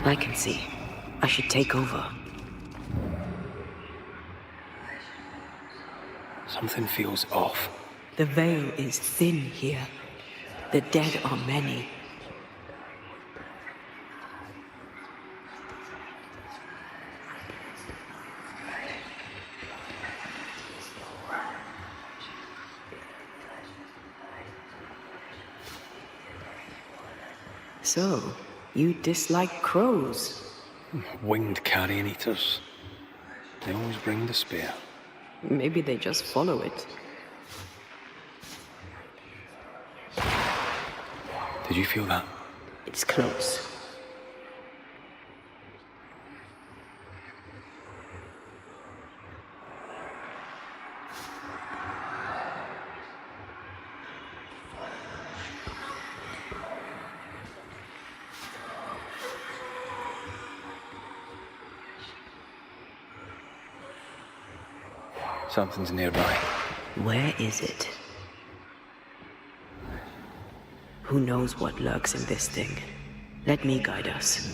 I can see. I should take over. Something feels off. The veil is thin here. The dead are many. So, you dislike crows? Winged carrion eaters. They always bring despair. Maybe they just follow it. Did you feel that? It's close. Something's nearby. Where is it? Who knows what lurks in this thing? Let me guide us.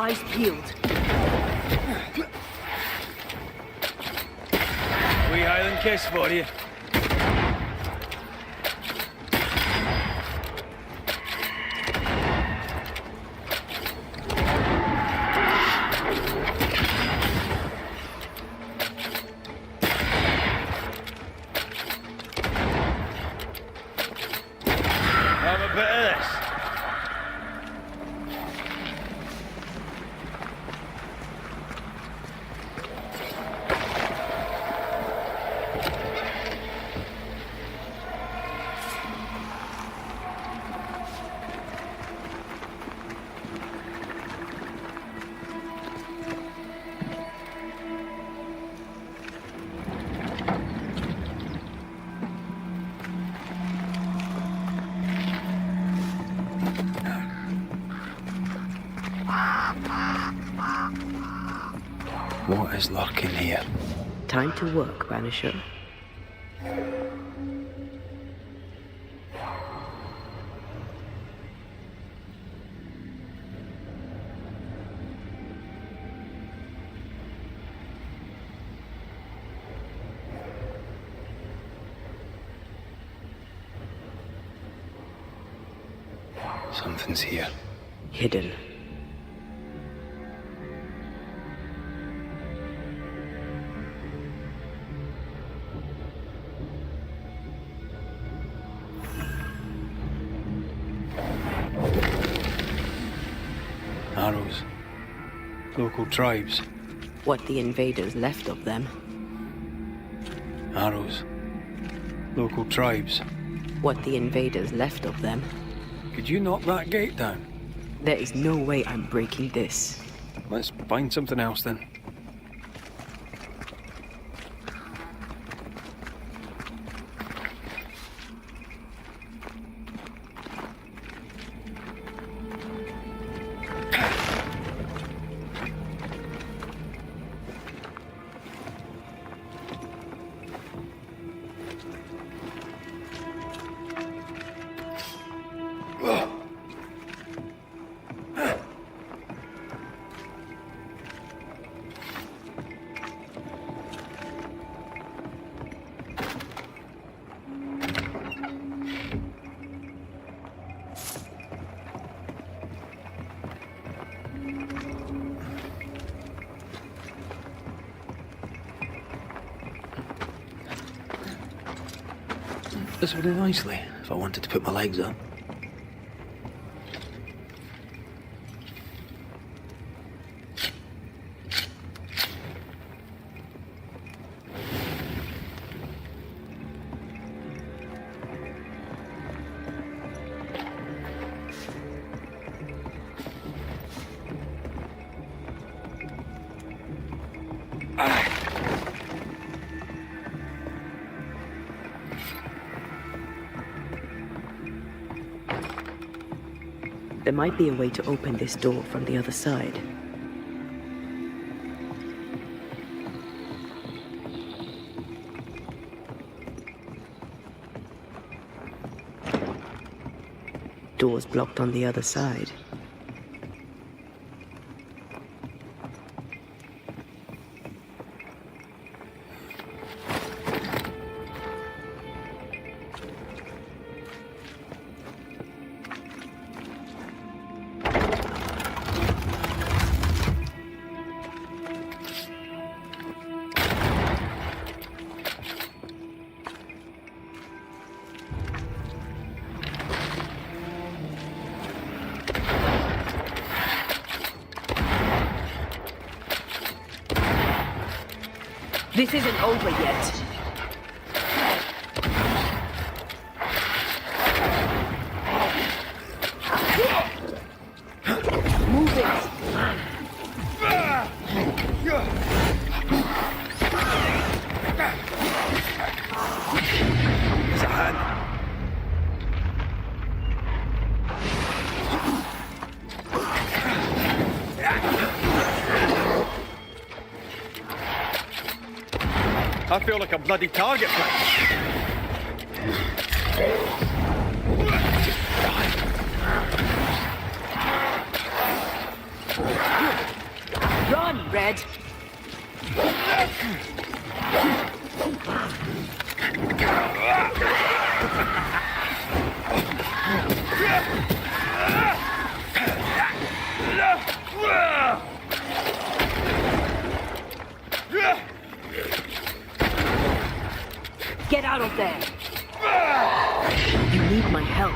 eyes peeled. Wee Highland kiss for you. Have a bit of this. What is lurking here? Time to work, Banisher. Something's here. Hidden. Arrows. Local tribes. What the invaders left of them. Arrows. Local tribes. What the invaders left of them. Could you knock that gate down? There is no way I'm breaking this. Let's find something else then. This would do nicely if I wanted to put my legs up. There might be a way to open this door from the other side. Door's blocked on the other side. This isn't over yet. Move it. There's a hand. I feel like a bloody target practice. Red. Get out of there. You need my help.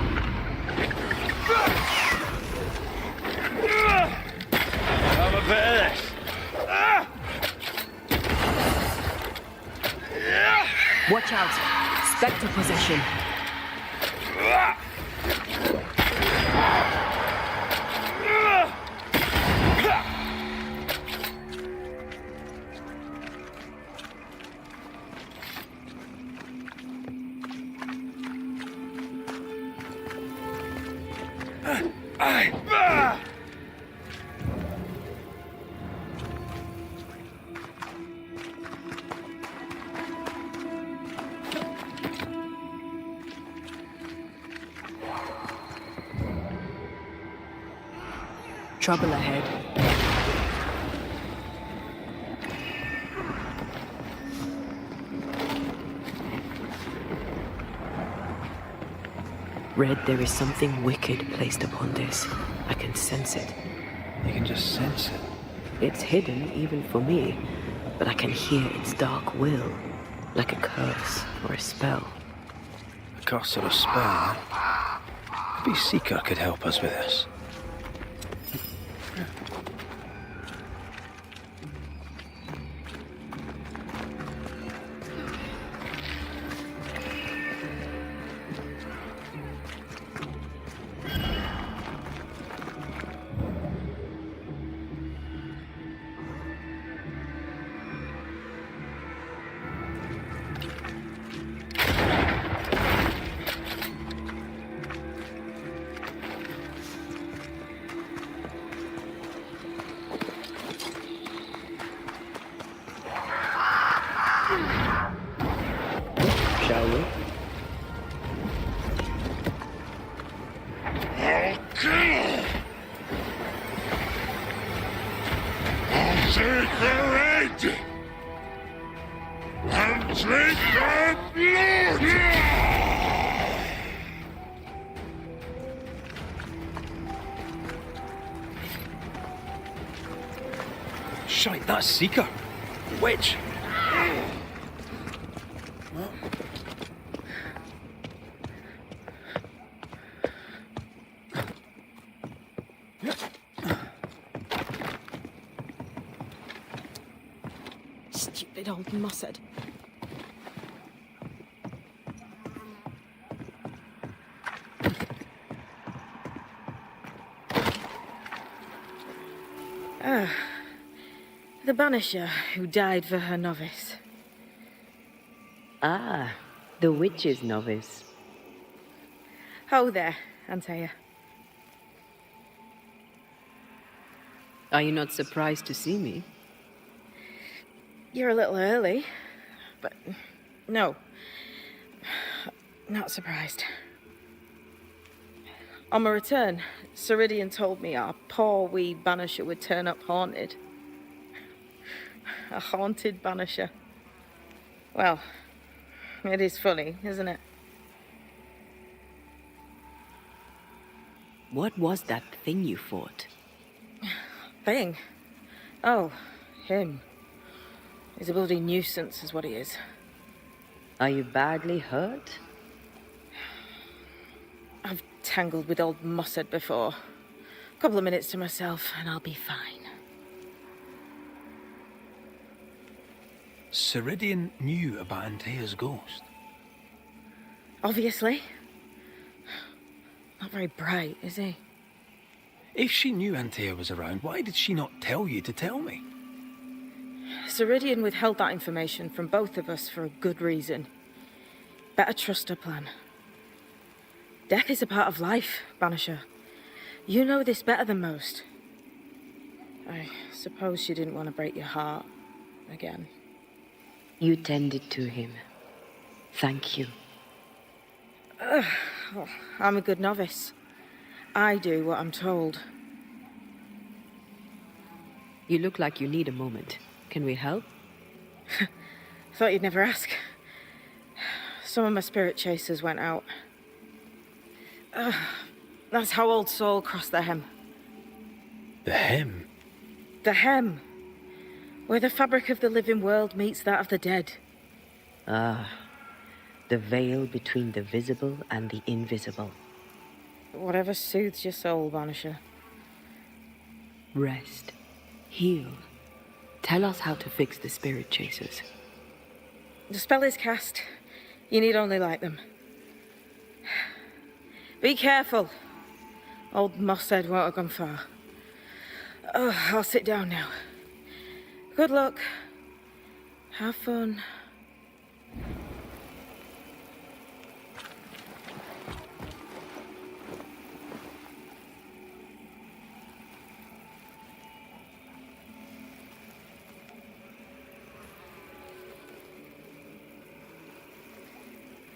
Have a bit of this. Watch out. Spectre possession. Trouble ahead. Red, there is something wicked placed upon this. I can sense it. You can just sense it. It's hidden even for me, but I can hear its dark will, like a curse or a spell. A curse or a spell. Maybe Seeker could help us with this. Shall we? I'll take the red and drink the blood! Shite, that's Seeker. Witch. Stupid old mussed. The Banisher who died for her novice. Ah, the witch's novice. Ho there, Antea. Are you not surprised to see me? You're a little early, but no, not surprised. On my return, Ceridian told me our poor wee Banisher would turn up haunted. A haunted Banisher. Well, it is funny, isn't it? What was that thing you fought? Thing? Oh, him. He's a bloody nuisance, is what he is. Are you badly hurt? I've tangled with old Mossad before. A couple of minutes to myself, and I'll be fine. Ceridian knew about Antea's ghost. Obviously. Not very bright, is he? If she knew Antea was around, why did she not tell you to tell me? Ceridian withheld that information from both of us for a good reason. Better trust her plan. Death is a part of life, Banisher. You know this better than most. I suppose she didn't want to break your heart again. You tended to him. Thank you. Well, I'm a good novice. I do what I'm told. You look like you need a moment. Can we help? Thought you'd never ask. Some of my spirit chasers went out. That's how Old Soul crossed the hem. The hem? The hem. Where the fabric of the living world meets that of the dead. Ah, the veil between the visible and the invisible. Whatever soothes your soul, Banisher. Rest. Heal. Tell us how to fix the spirit chasers. The spell is cast. You need only light them. Be careful. Old Mosshead won't have gone far. Oh, I'll sit down now. Good luck. Have fun.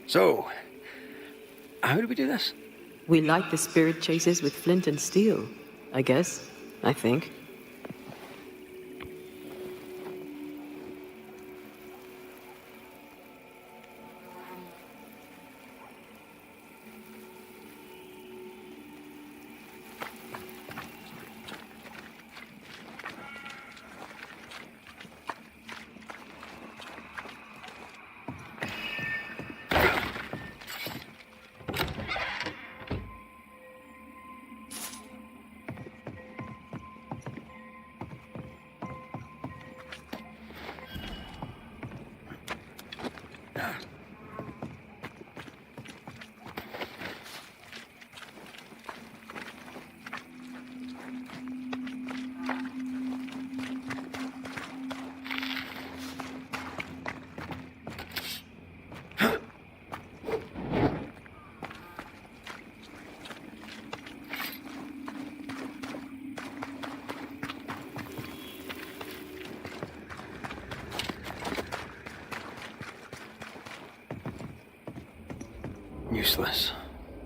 So, how do we do this? We light the spirit chasers with flint and steel, I guess. I think. Useless.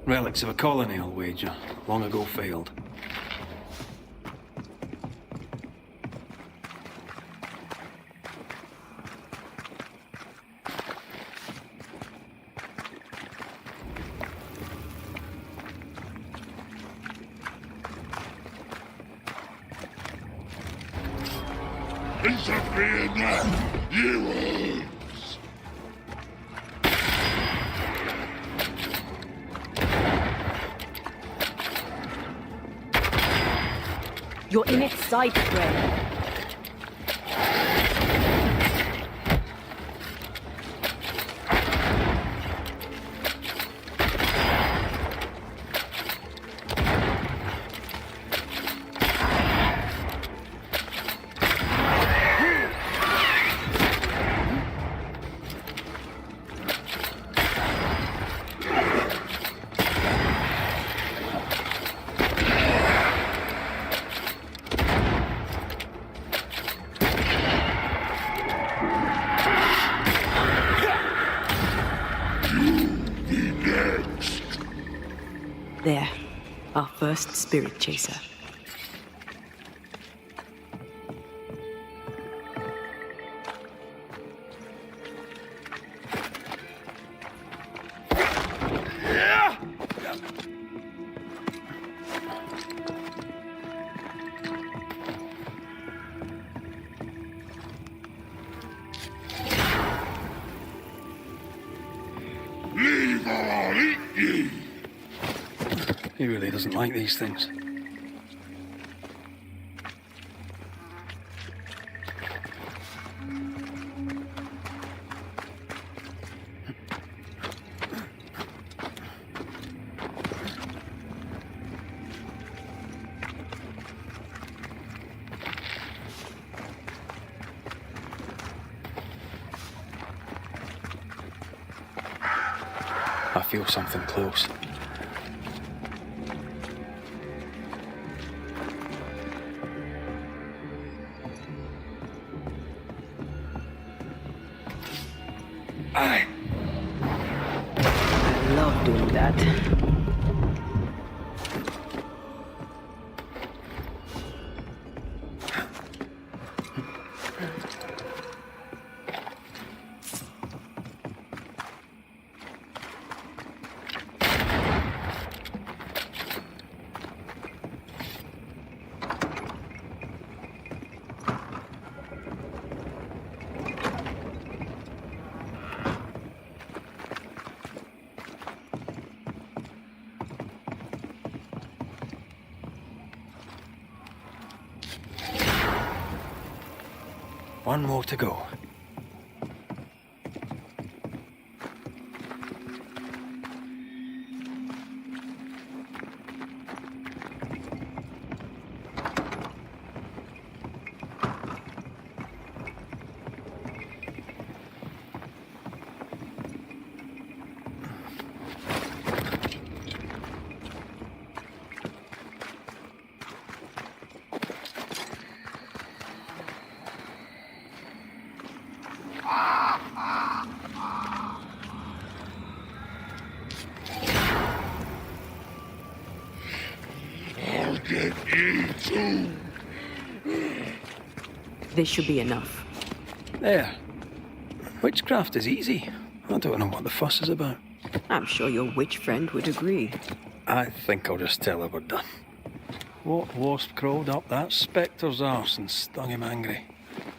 Relics of a colony, I'll wager. Long ago failed. Disappear now, you wolves! You're in its sight, Fred. There, our first spirit chaser. Leave or I'll eat you! He really doesn't like these things. I feel something close. I love doing that. One more to go. I'll get you too. This should be enough. There. Witchcraft is easy. I don't know what the fuss is about. I'm sure your witch friend would agree. I think I'll just tell her we're done. What wasp crawled up that spectre's arse and stung him angry?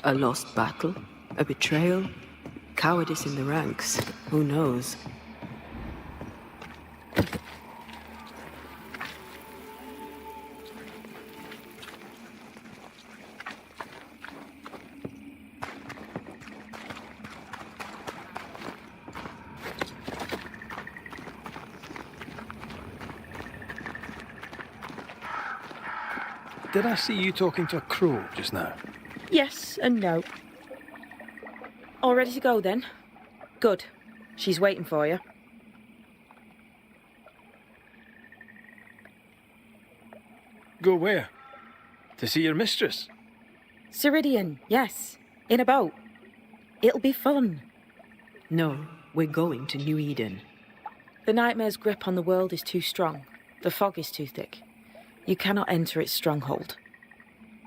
A lost battle? A betrayal? Cowardice in the ranks? Who knows? Did I see you talking to a crow just now? Yes and no. All ready to go then? Good. She's waiting for you. Go where? To see your mistress? Ceridian, yes. In a boat. It'll be fun. No, we're going to New Eden. The nightmare's grip on the world is too strong. The fog is too thick. You cannot enter its stronghold.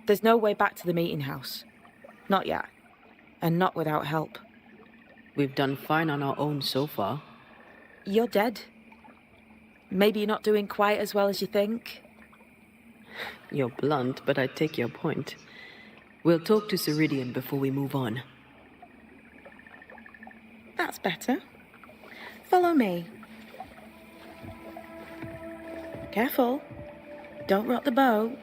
There's no way back to the meeting house. Not yet. And not without help. We've done fine on our own so far. You're dead. Maybe you're not doing quite as well as you think. You're blunt, but I take your point. We'll talk to Ceridian before we move on. That's better. Follow me. Careful. Don't rock the boat.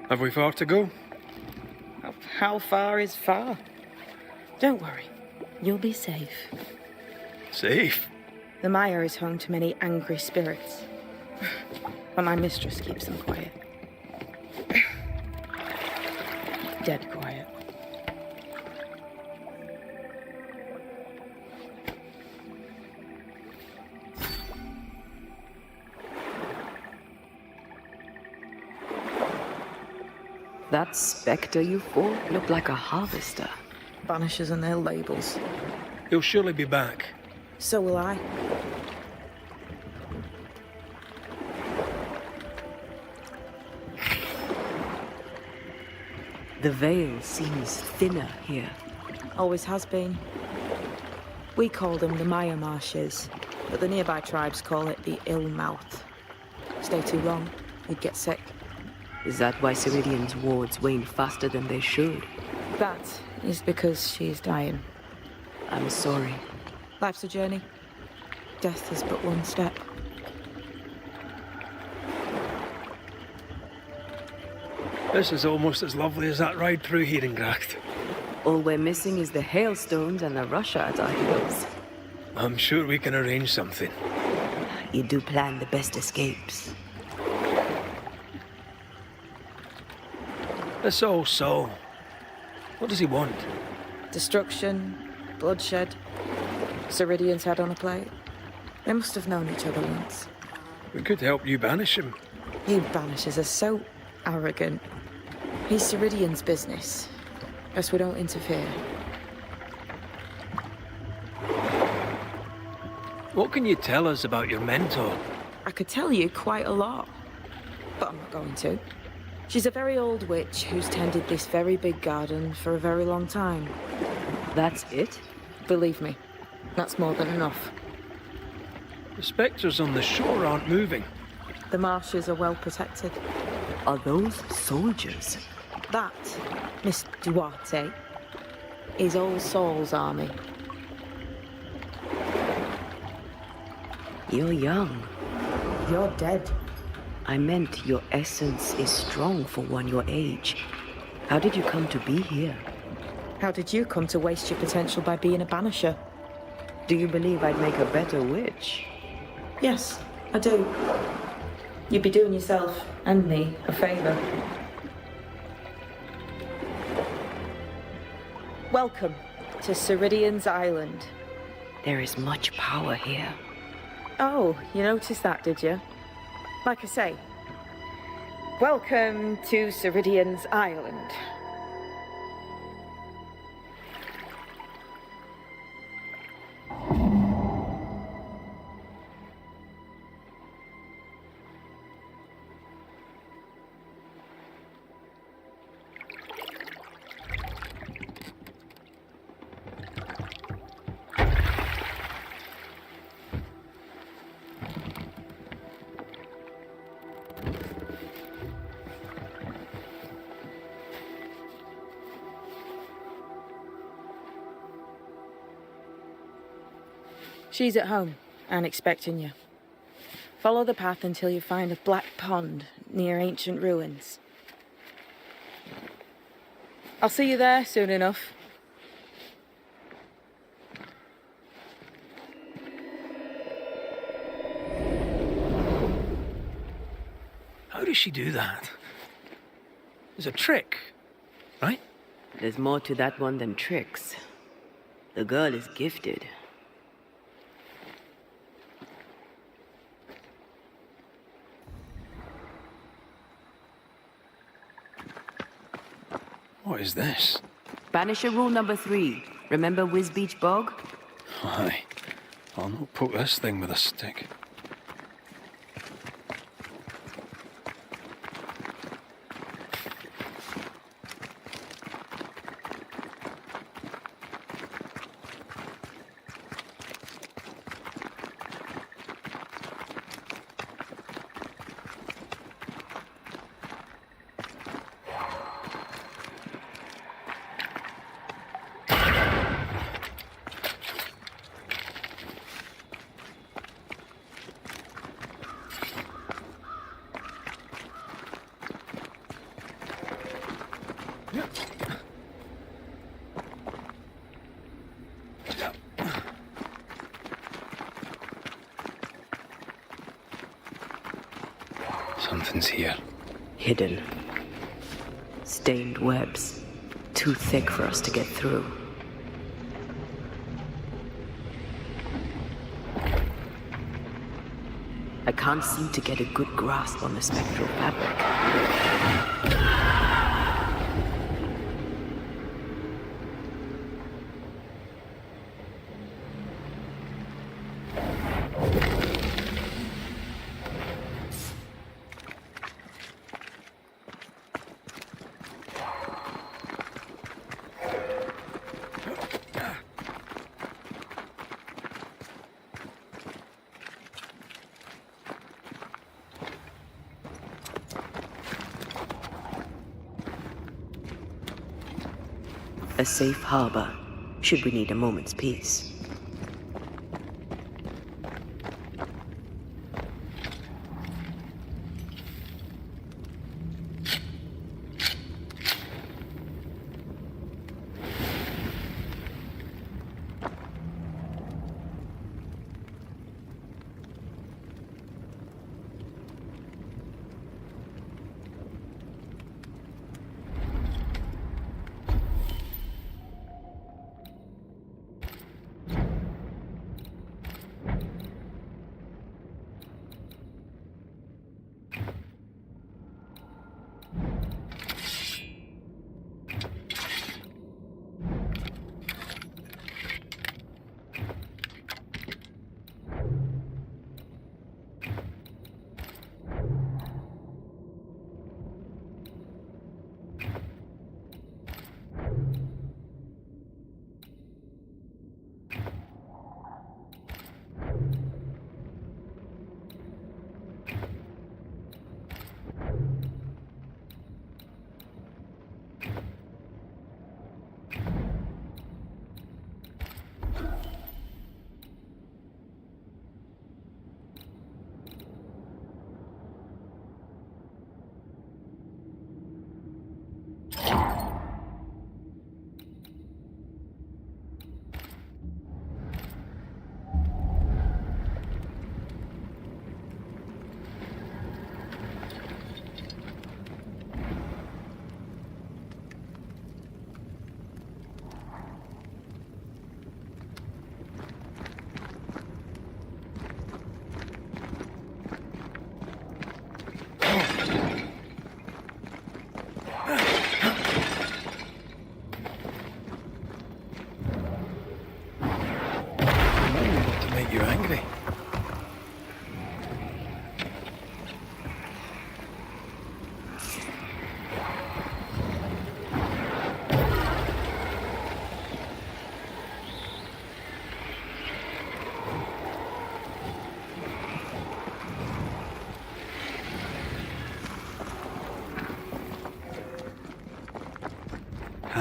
Have we far to go? How far is far? Don't worry. You'll be safe. Safe? The mire is home to many angry spirits. But my mistress keeps them quiet. Dead quiet. That spectre you fought looked like a harvester. Banishers and their labels. He'll surely be back. So will I. The veil seems thinner here. Always has been. We call them the Maya Marshes, but the nearby tribes call it the Ill Mouth. Stay too long, you'd get sick. Is that why Ceridian's wards wane faster than they should? That is because she is dying. I'm sorry. Life's a journey. Death is but one step. This is almost as lovely as that ride through Herengracht. All we're missing is the hailstones and the rush at our heels. I'm sure we can arrange something. You do plan the best escapes. This old soul. What does he want? Destruction, bloodshed, Ceridian's head on a plate. They must have known each other once. We could help you banish him. You banishers are so arrogant. He's Ceridian's business. Best we don't interfere. What can you tell us about your mentor? I could tell you quite a lot, but I'm not going to. She's a very old witch who's tended this very big garden for a very long time. That's it? Believe me, that's more than enough. The spectres on the shore aren't moving. The marshes are well protected. Are those soldiers? That, Miss Duarte, is All Saul's army. You're young. You're dead. I meant your essence is strong for one your age. How did you come to be here? How did you come to waste your potential by being a banisher? Do you believe I'd make a better witch? Yes, I do. You'd be doing yourself and me a favour. Welcome to Ceridian's Island. There is much power here. Oh, you noticed that, did you? Like I say, welcome to Ceridian's Island. She's at home and expecting you. Follow the path until you find a black pond near ancient ruins. I'll see you there soon enough. How does she do that? There's a trick, right? There's more to that one than tricks. The girl is gifted. What is this? Banisher rule number 3. Remember Wisbeach Bog? Aye. I'll not poke this thing with a stick. Something's here. Hidden. Stained webs. Too thick for us to get through. I can't seem to get a good grasp on the spectral fabric. A safe harbor, should we need a moment's peace.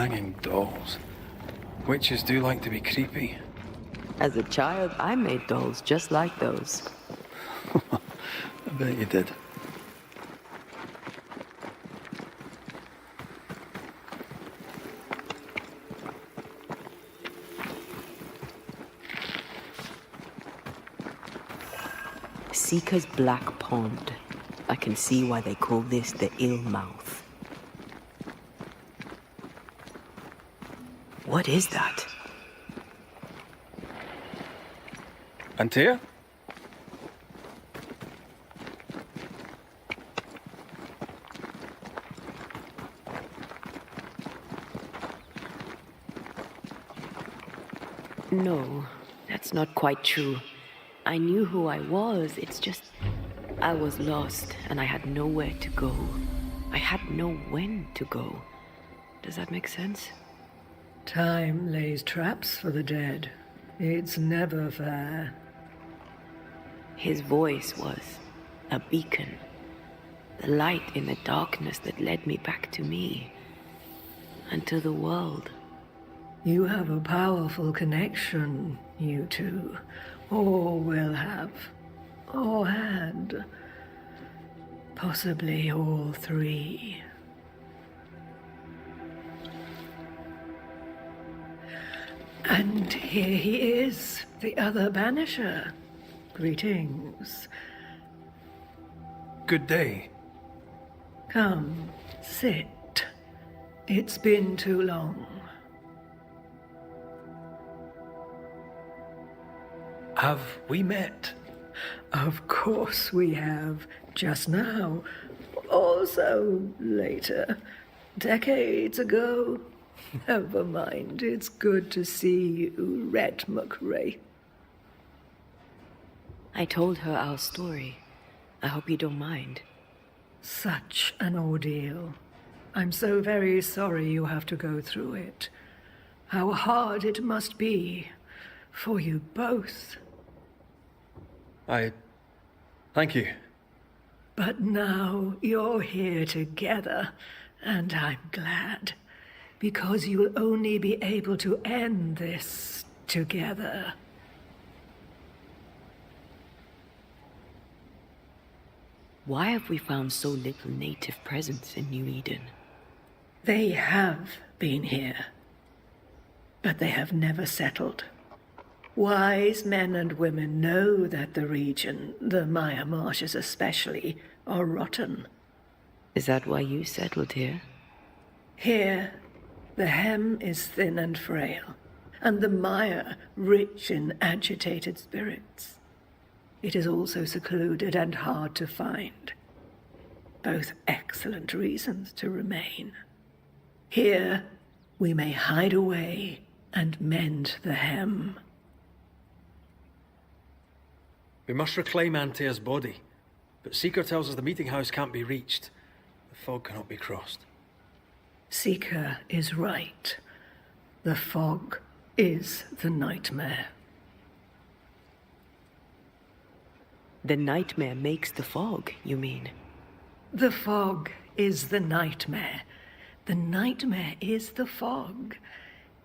hanging dolls. Witches do like to be creepy. As a child, I made dolls just like those. I bet you did. Seeker's Black Pond. I can see why they call this the ill mouth. What is that? Antea? No, that's not quite true. I knew who I was, it's just I was lost and I had nowhere to go. I had no when to go. Does that make sense? Time lays traps for the dead. It's never fair. His voice was a beacon. The light in the darkness that led me back to me. And to the world. You have a powerful connection, you two. Or will have. Or had. Possibly all three. And here he is, the other Banisher. Greetings. Good day. Come, sit. It's been too long. Have we met? Of course we have. Just now. Also later. Decades ago. Never mind. It's good to see you, Red McRae. I told her our story. I hope you don't mind. Such an ordeal. I'm so very sorry you have to go through it. How hard it must be for you both. Thank you. But now you're here together, and I'm glad, because you'll only be able to end this together. Why have we found so little native presence in New Eden? They have been here, but they have never settled. Wise men and women know that the region, the Maya marshes especially, are rotten. Is that why you settled here? Here, the hem is thin and frail, and the Maya rich in agitated spirits. It is also secluded and hard to find. Both excellent reasons to remain. Here, we may hide away and mend the hem. We must reclaim Antea's body, but Seeker tells us the meeting house can't be reached. The fog cannot be crossed. Seeker is right. The fog is the nightmare. The nightmare makes the fog, you mean? The fog is the nightmare. The nightmare is the fog.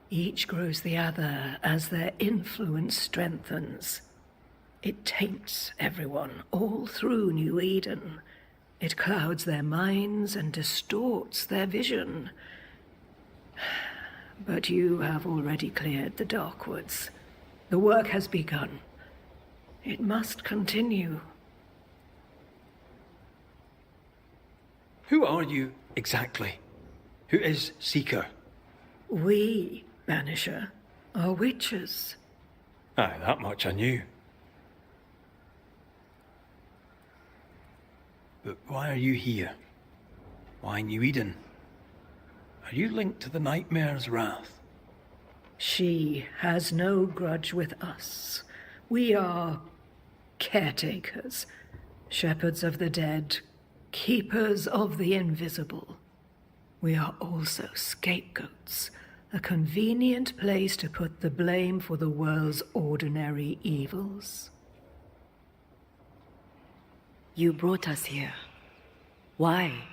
Each grows the other as their influence strengthens. It taints everyone all through New Eden. It clouds their minds and distorts their vision. But you have already cleared the Darkwoods. The work has begun. It must continue. Who are you exactly? Who is Seeker? We, Banisher, are witches. Aye, that much I knew. But why are you here? Why New Eden? Are you linked to the Nightmare's wrath? She has no grudge with us. We are caretakers, shepherds of the dead, keepers of the invisible. We are also scapegoats, a convenient place to put the blame for the world's ordinary evils. You brought us here. Why?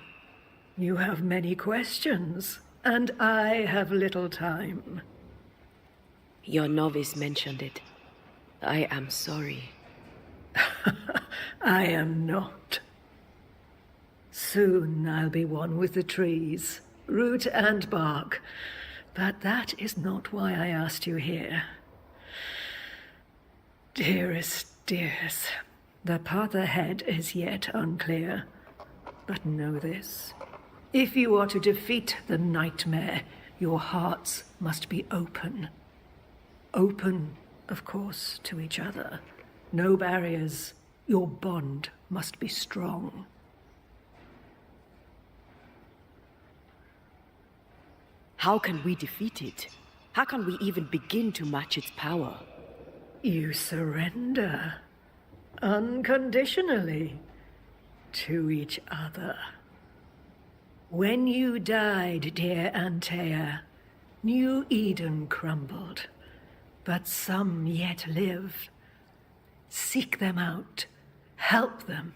You have many questions. and I have little time. Your novice mentioned it. I am sorry. I am not. Soon I'll be one with the trees, root and bark. But that is not why I asked you here. Dearest dears, the path ahead is yet unclear. But know this. If you are to defeat the nightmare, your hearts must be open. Open, of course, to each other. No barriers. Your bond must be strong. How can we defeat it? How can we even begin to match its power? You surrender unconditionally to each other. When you died, dear Antea, New Eden crumbled, but some yet live. Seek them out. Help them.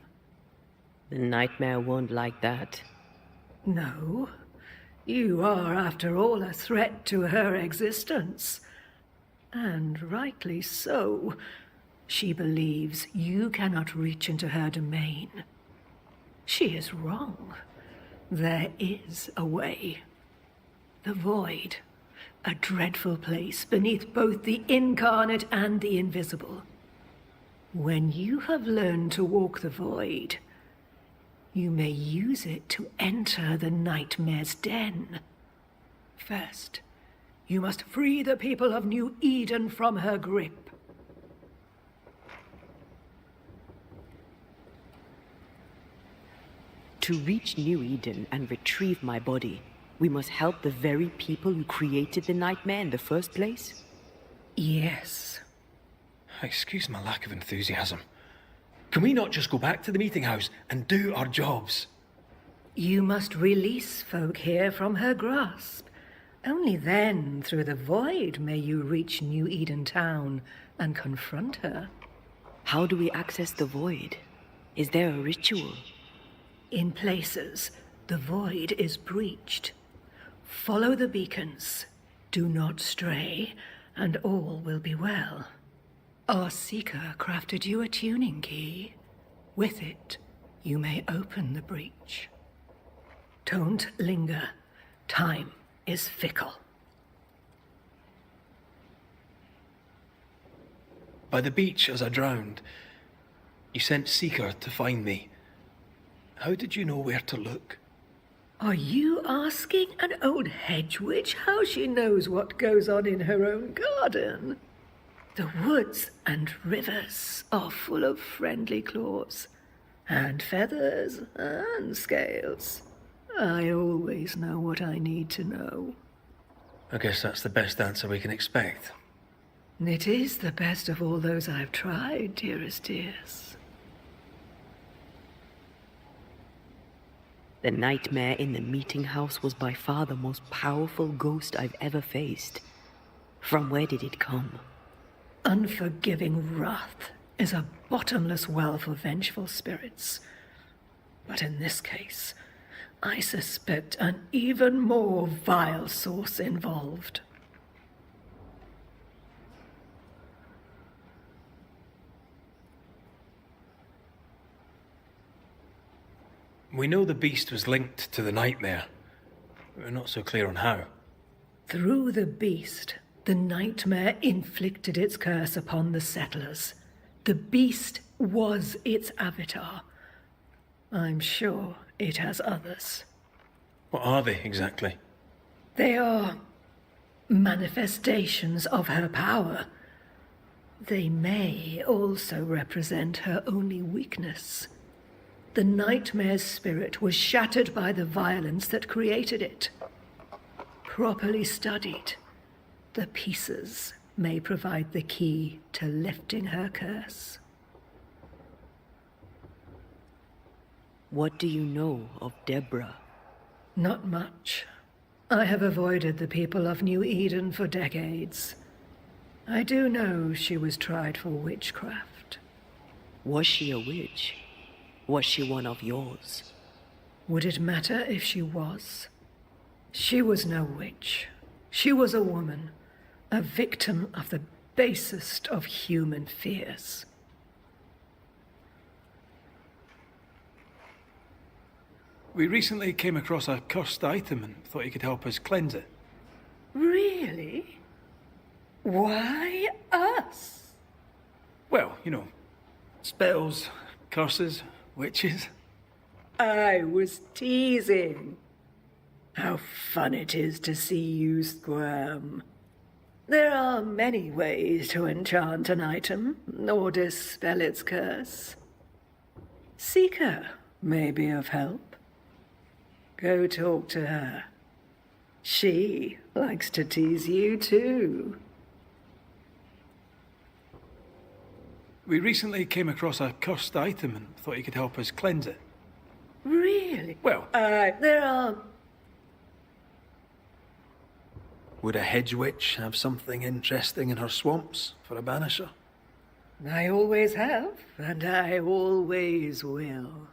The nightmare won't like that. No. You are, after all, a threat to her existence. And rightly so. She believes you cannot reach into her domain. She is wrong. There is a way. The void, a dreadful place beneath both the incarnate and the invisible. When you have learned to walk the void, you may use it to enter the nightmare's den. First, you must free the people of New Eden from her grip. To reach New Eden and retrieve my body, we must help the very people who created the nightmare in the first place? Yes. Excuse my lack of enthusiasm. Can we not just go back to the meeting house and do our jobs? You must release folk here from her grasp. Only then, through the void, may you reach New Eden Town and confront her. How do we access the void? Is there a ritual? In places, the void is breached. Follow the beacons. Do not stray, and all will be well. Our seeker crafted you a tuning key. With it, you may open the breach. Don't linger. Time is fickle. By the beach as I drowned, you sent Seeker to find me. How did you know where to look? Are you asking an old hedge witch how she knows what goes on in her own garden? The woods and rivers are full of friendly claws, and feathers and scales. I always know what I need to know. I guess that's the best answer we can expect. It is the best of all those I've tried, dearest dears. The nightmare in the meeting house was by far the most powerful ghost I've ever faced. From where did it come? Unforgiving wrath is a bottomless well for vengeful spirits. But in this case, I suspect an even more vile source involved. We know the beast was linked to the nightmare. We're not so clear on how. Through the beast, the nightmare inflicted its curse upon the settlers. The beast was its avatar. I'm sure it has others. What are they exactly? They are manifestations of her power. They may also represent her only weakness. The nightmare's spirit was shattered by the violence that created it. Properly studied, the pieces may provide the key to lifting her curse. What do you know of Deborah? Not much. I have avoided the people of New Eden for decades. I do know she was tried for witchcraft. Was she a witch? Was she one of yours? Would it matter if she was? She was no witch. She was a woman, a victim of the basest of human fears. We recently came across a cursed item and thought you could help us cleanse it. Really? Why us? Well, you know, spells, curses, witches. I was teasing. How fun it is to see you squirm. There are many ways to enchant an item or dispel its curse. Seeker may be of help. Go talk to her. She likes to tease you too. We recently came across a cursed item and thought you could help us cleanse it. Really? Well, There are... would a hedge witch have something interesting in her swamps for a banisher? I always have, and I always will.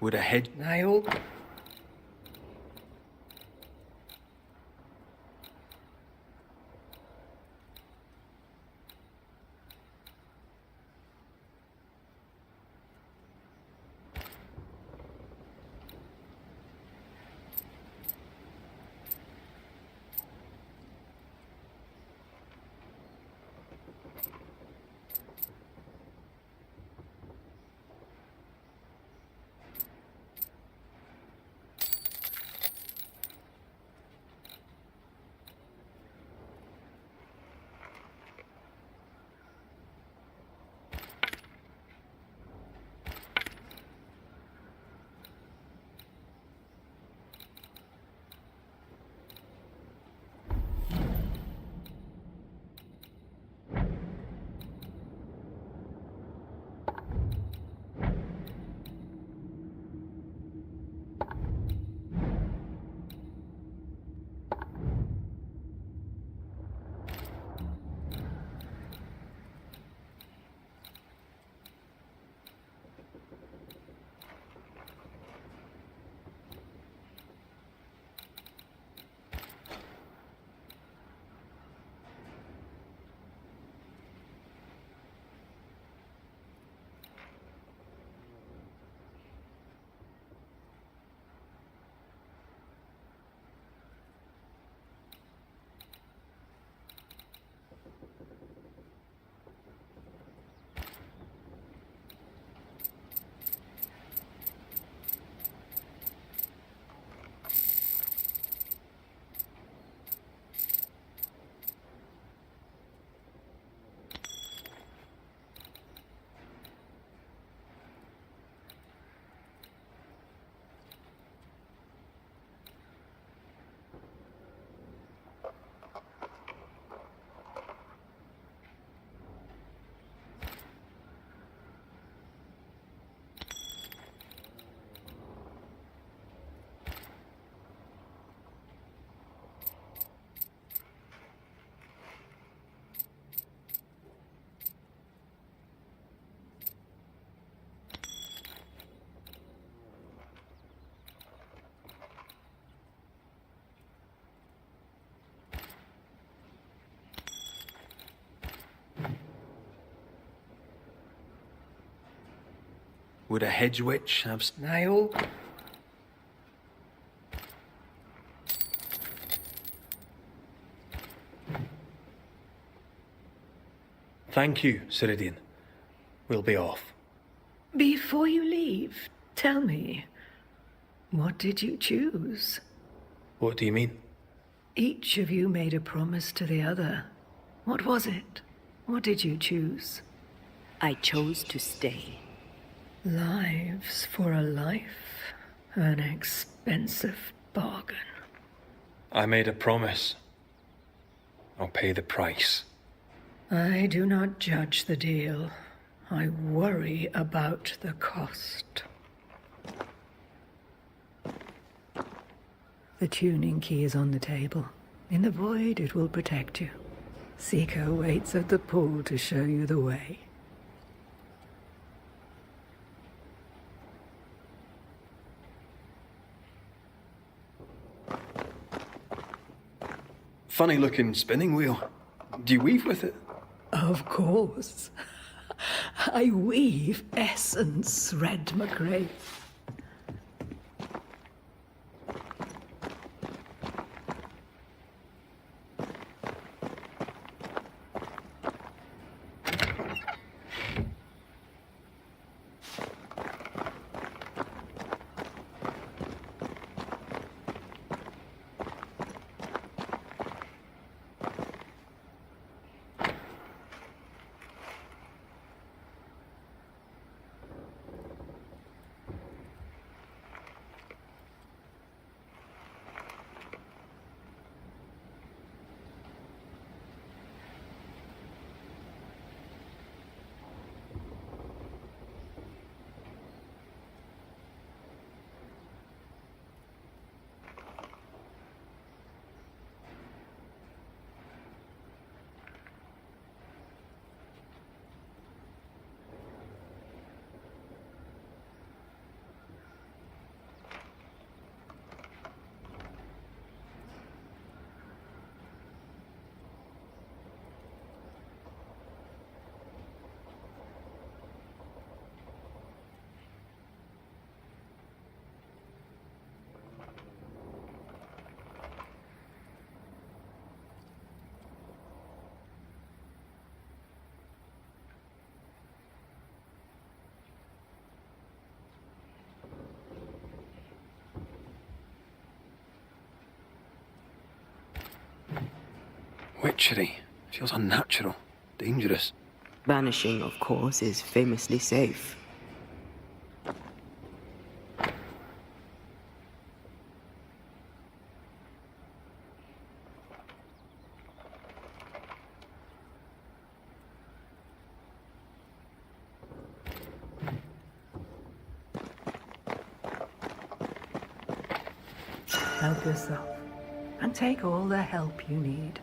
Would a hedge... Would a hedge witch have... Niall? Thank you, Ceridian. We'll be off. Before you leave, tell me, what did you choose? What do you mean? Each of you made a promise to the other. What was it? What did you choose? I chose to stay. Lives for a life. An expensive bargain. I made a promise. I'll pay the price. I do not judge the deal. I worry about the cost. The tuning key is on the table. In the void, it will protect you. Seeker waits at the pool to show you the way. Funny looking spinning wheel. Do you weave with it? Of course. I weave essence, Red McRae. Witchery. Feels unnatural. Dangerous. Banishing, of course, is famously safe. Help yourself, and take all the help you need.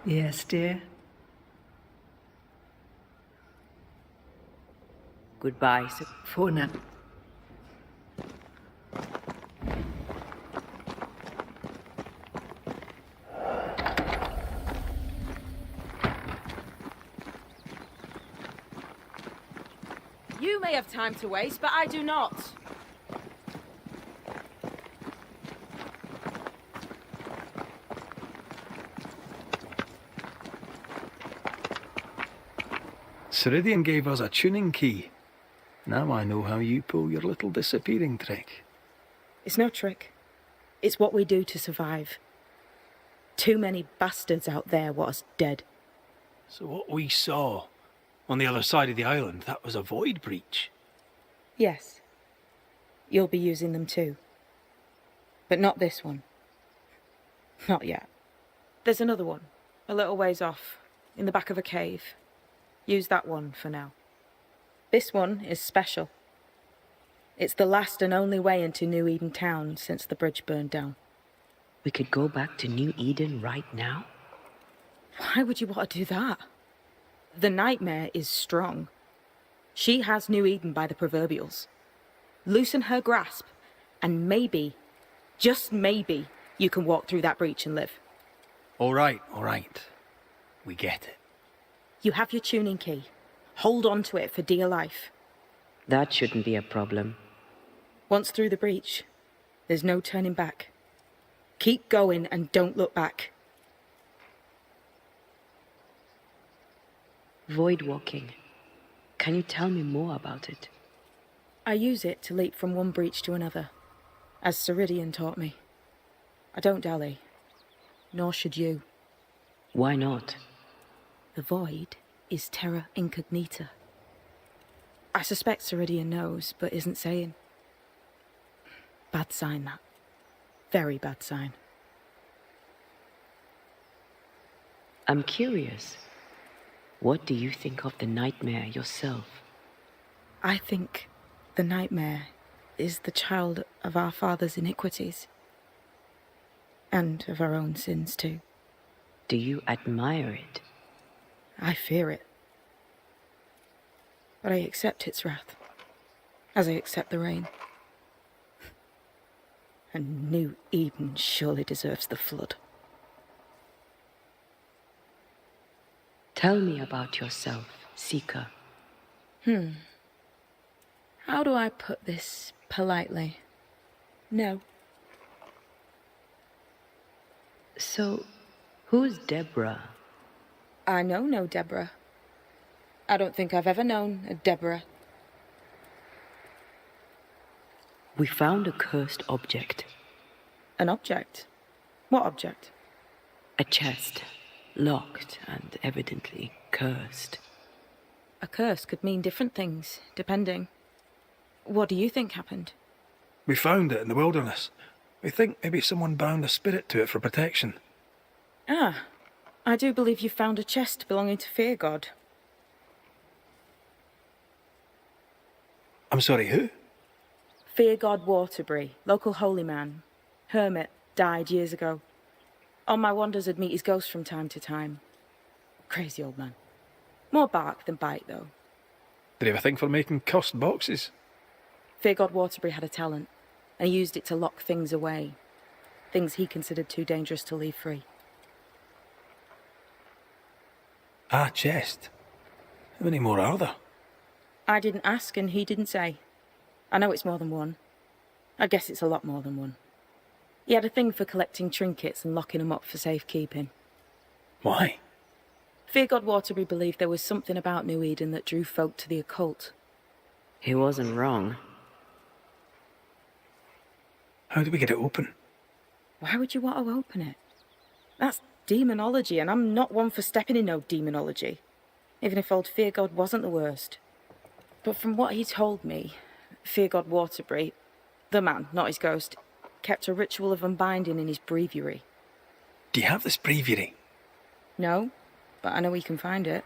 Yes, dear. Goodbye, sir. For now. You may have time to waste, but I do not. Ceridian gave us a tuning key. Now I know how you pull your little disappearing trick. It's no trick. It's what we do to survive. Too many bastards out there want us dead. So what we saw on the other side of the island, that was a void breach? Yes. You'll be using them too. But not this one. Not yet. There's another one, a little ways off, in the back of a cave. Use that one for now. This one is special. It's the last and only way into New Eden town since the bridge burned down. We could go back to New Eden right now? Why would you want to do that? The nightmare is strong. She has New Eden by the proverbials. Loosen her grasp, and maybe, just maybe, you can walk through that breach and live. All right. We get it. You have your tuning key. Hold on to it for dear life. That shouldn't be a problem. Once through the breach, there's no turning back. Keep going and don't look back. Void walking. Can you tell me more about it? I use it to leap from one breach to another, as Ceridian taught me. I don't dally, nor should you. Why not? The void is terra incognita. I suspect Ceridian knows, but isn't saying. Bad sign, that. Very bad sign. I'm curious. What do you think of the nightmare yourself? I think the nightmare is the child of our father's iniquities. And of our own sins, too. Do you admire it? I fear it. But I accept its wrath, as I accept the rain. And New Eden surely deserves the flood. Tell me about yourself, Seeker. How do I put this politely? No. So, who's Deborah? I know no Deborah. I don't think I've ever known a Deborah. We found a cursed object. An object? What object? A chest, locked and evidently cursed. A curse could mean different things, depending. What do you think happened? We found it in the wilderness. We think maybe someone bound a spirit to it for protection. Ah, I do believe you found a chest belonging to Fear God. I'm sorry, who? Fear God Waterbury, local holy man. Hermit, died years ago. On my wanders I'd meet his ghost from time to time. Crazy old man. More bark than bite, though. Did he have a thing for making cursed boxes? Fear God Waterbury had a talent, and he used it to lock things away. Things he considered too dangerous to leave free. Ah, chest. How many more are there? I didn't ask and he didn't say. I know it's more than one. I guess it's a lot more than one. He had a thing for collecting trinkets and locking them up for safekeeping. Why? Fear God Waterbury believed there was something about New Eden that drew folk to the occult. He wasn't wrong. How do we get it open? Why would you want to open it? That's demonology, and I'm not one for stepping in no demonology, even if old Fear God wasn't the worst. But from what he told me, Fear God Waterbury, the man, not his ghost, kept a ritual of unbinding in his breviary. Do you have this breviary? No, but I know he can find it.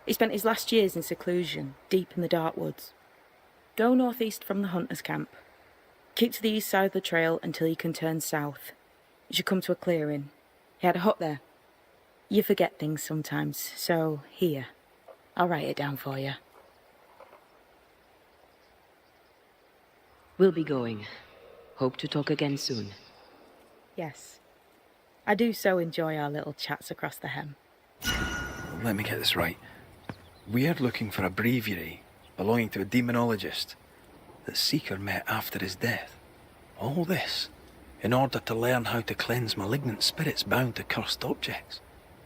He spent his last years in seclusion, deep in the dark woods. Go northeast from the hunter's camp. Keep to the east side of the trail until you can turn south. You should come to a clearing. He had a hut there. You forget things sometimes, so here. I'll write it down for you. We'll be going. Hope to talk again soon. Yes. I do so enjoy our little chats across the hem. Let me get this right. We're looking for a breviary belonging to a demonologist that Seeker met after his death. All this in order to learn how to cleanse malignant spirits bound to cursed objects.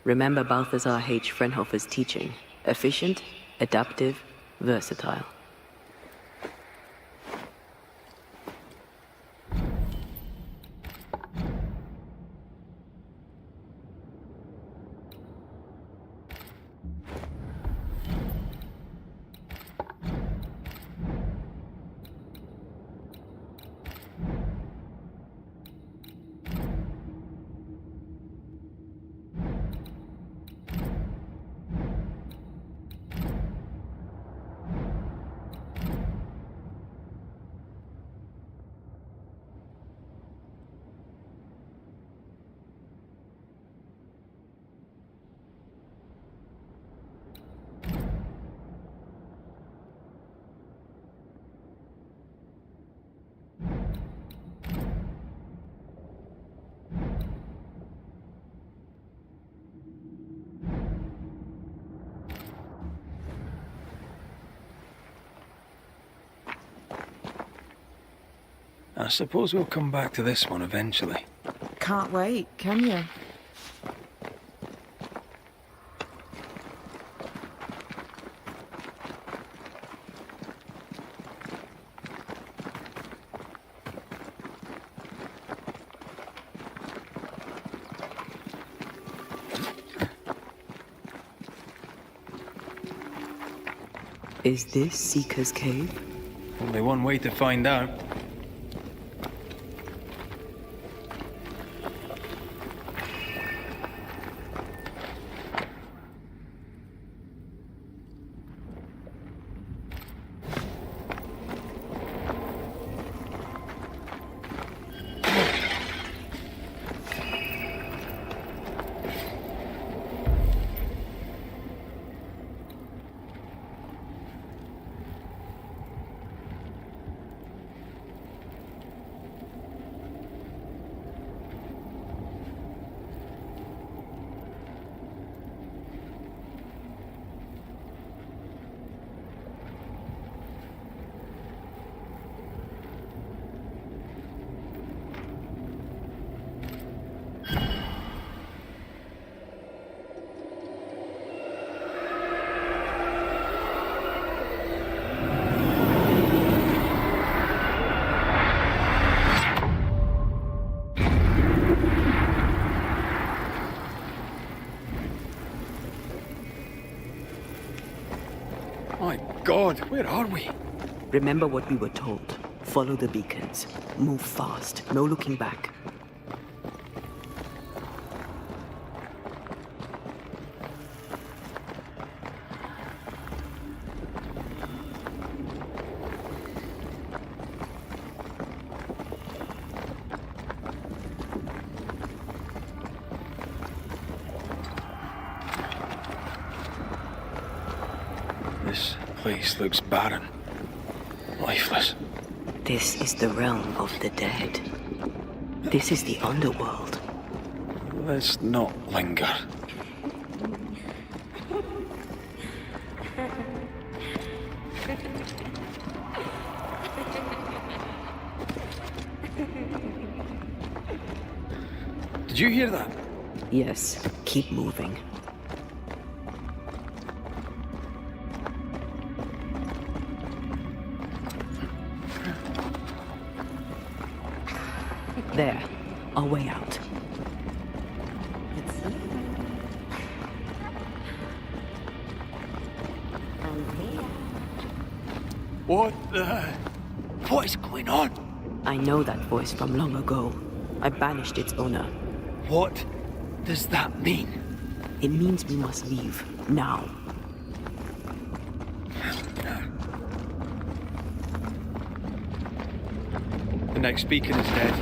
Remember Balthazar H. Frenhofer's teaching. Efficient, adaptive, versatile. I suppose we'll come back to this one eventually. Can't wait, can you? Is this Seeker's Cave? Only one way to find out. My God, where are we? Remember what we were told. Follow the beacons. Move fast. No looking back. This place looks barren. Lifeless. This is the realm of the dead. This is the underworld. Let's not linger. Did you hear that? Yes, keep moving. There, our way out. What is going on? I know that voice from long ago. I banished its owner. What does that mean? It means we must leave, now. The next beacon is dead.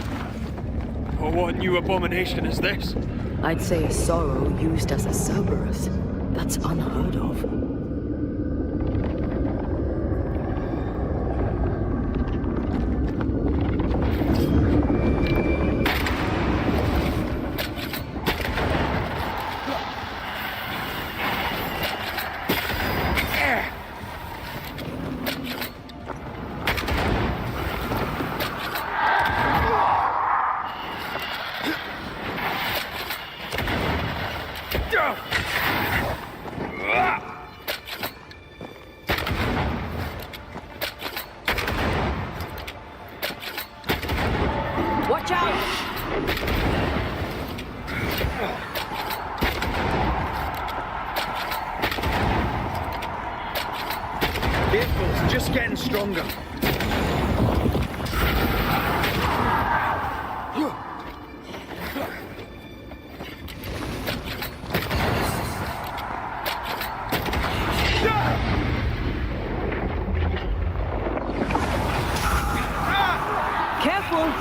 Oh, what new abomination is this? I'd say a sorrow used as a Cerberus. That's unheard of. Watch out! Careful, it's just getting stronger. Careful!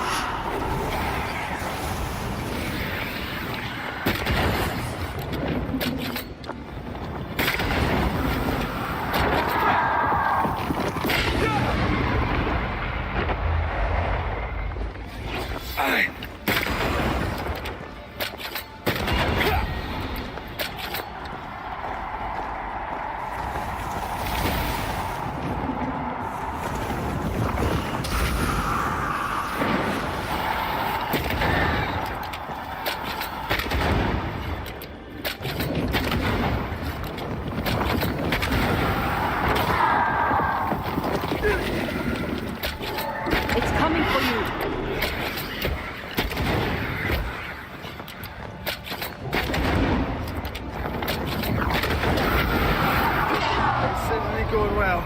going well.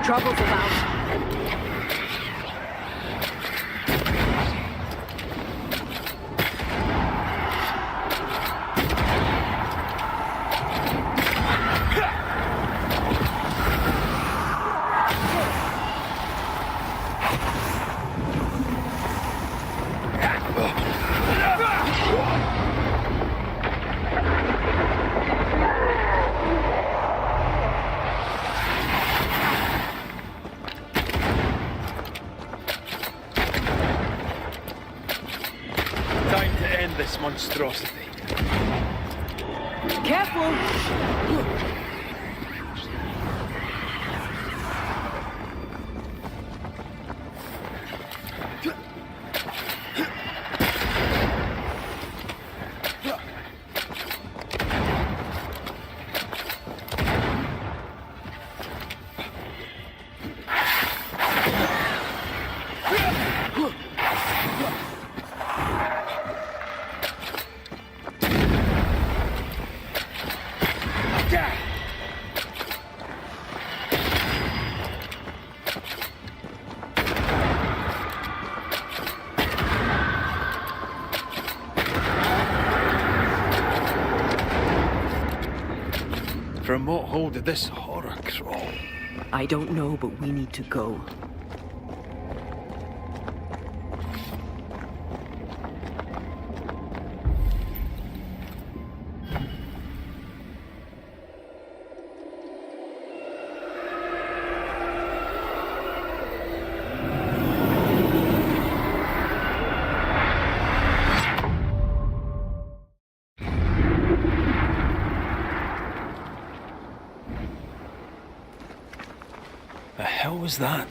Trouble's about. Time to end this monstrosity. Careful! From what hole did this horror crawl? I don't know, but we need to go. The hell was that?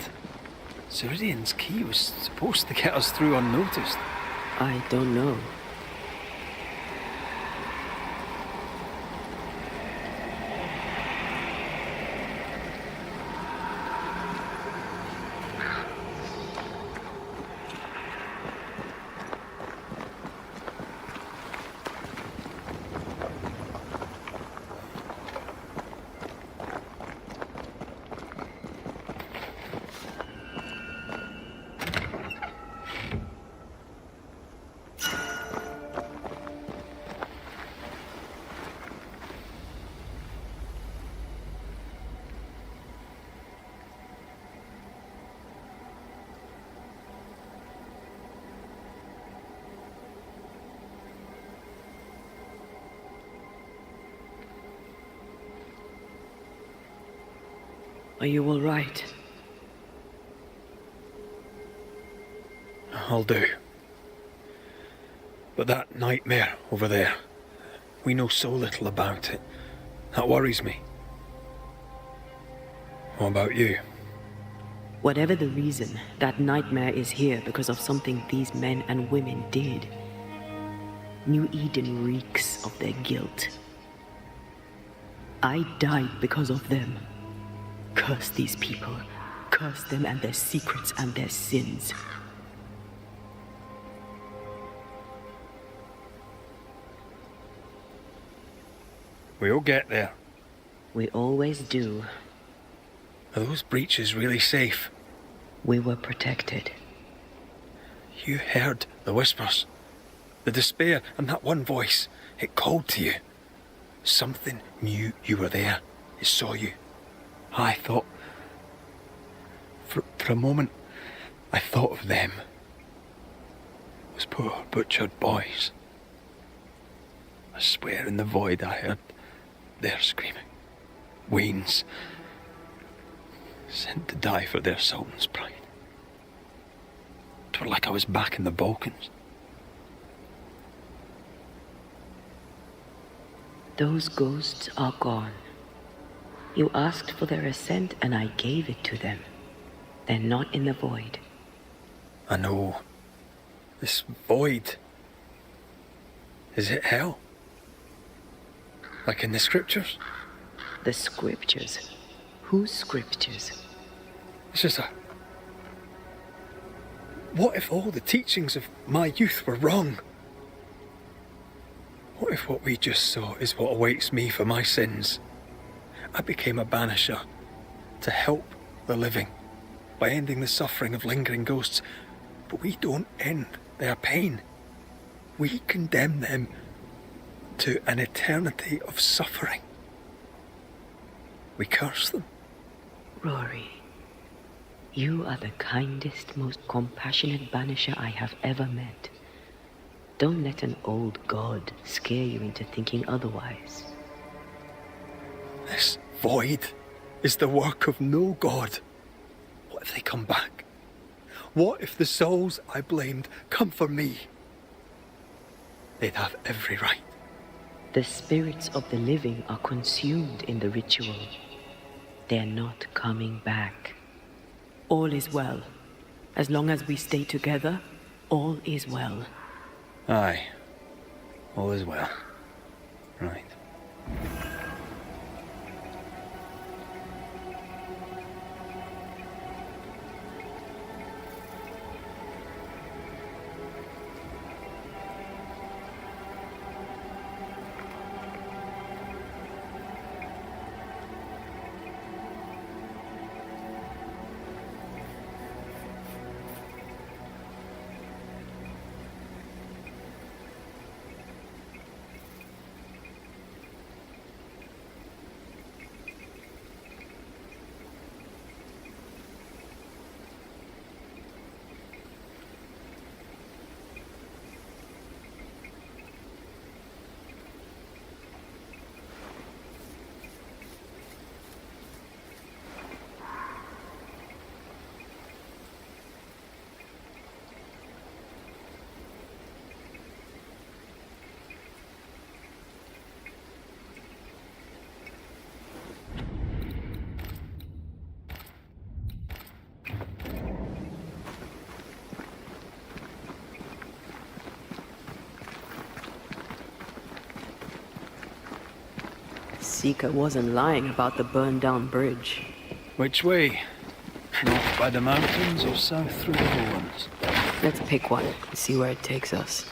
Ceridian's key was supposed to get us through unnoticed. I don't know. Are you all right? I'll do. But that nightmare over there, we know so little about it. That worries me. What about you? Whatever the reason, that nightmare is here because of something these men and women did. New Eden reeks of their guilt. I died because of them. Curse these people. Curse them and their secrets and their sins. We'll get there. We always do. Are those breaches really safe? We were protected. You heard the whispers, the despair, and that one voice. It called to you. Something knew you were there. It saw you. I thought... For a moment, I thought of them. Those poor butchered boys. I swear in the void I heard their screaming. Weans. Sent to die for their sultan's pride. It was like I was back in the Balkans. Those ghosts are gone. You asked for their assent and I gave it to them. They're not in the void. I know. This void. Is it hell? Like in the scriptures? The scriptures. Whose scriptures? touches her? What if all the teachings of my youth were wrong? What if what we just saw is what awaits me for my sins? I became a banisher to help the living by ending the suffering of lingering ghosts, but we don't end their pain. We condemn them to an eternity of suffering. We curse them. Rory, you are the kindest, most compassionate banisher I have ever met. Don't let an old god scare you into thinking otherwise. This void is the work of no god. What if they come back? What if the souls I blamed come for me? They'd have every right. The spirits of the living are consumed in the ritual. They're not coming back. All is well. As long as we stay together, all is well. Aye. All is well. Right. Seeker wasn't lying about the burned-down bridge. Which way? North by the mountains or south through the lowlands? Let's pick one and see where it takes us.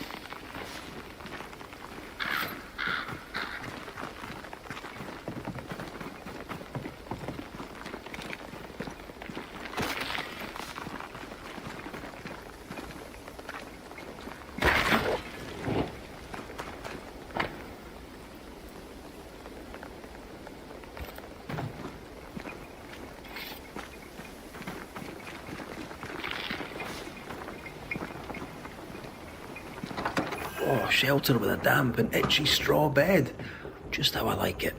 Oh, shelter with a damp and itchy straw bed. Just how I like it.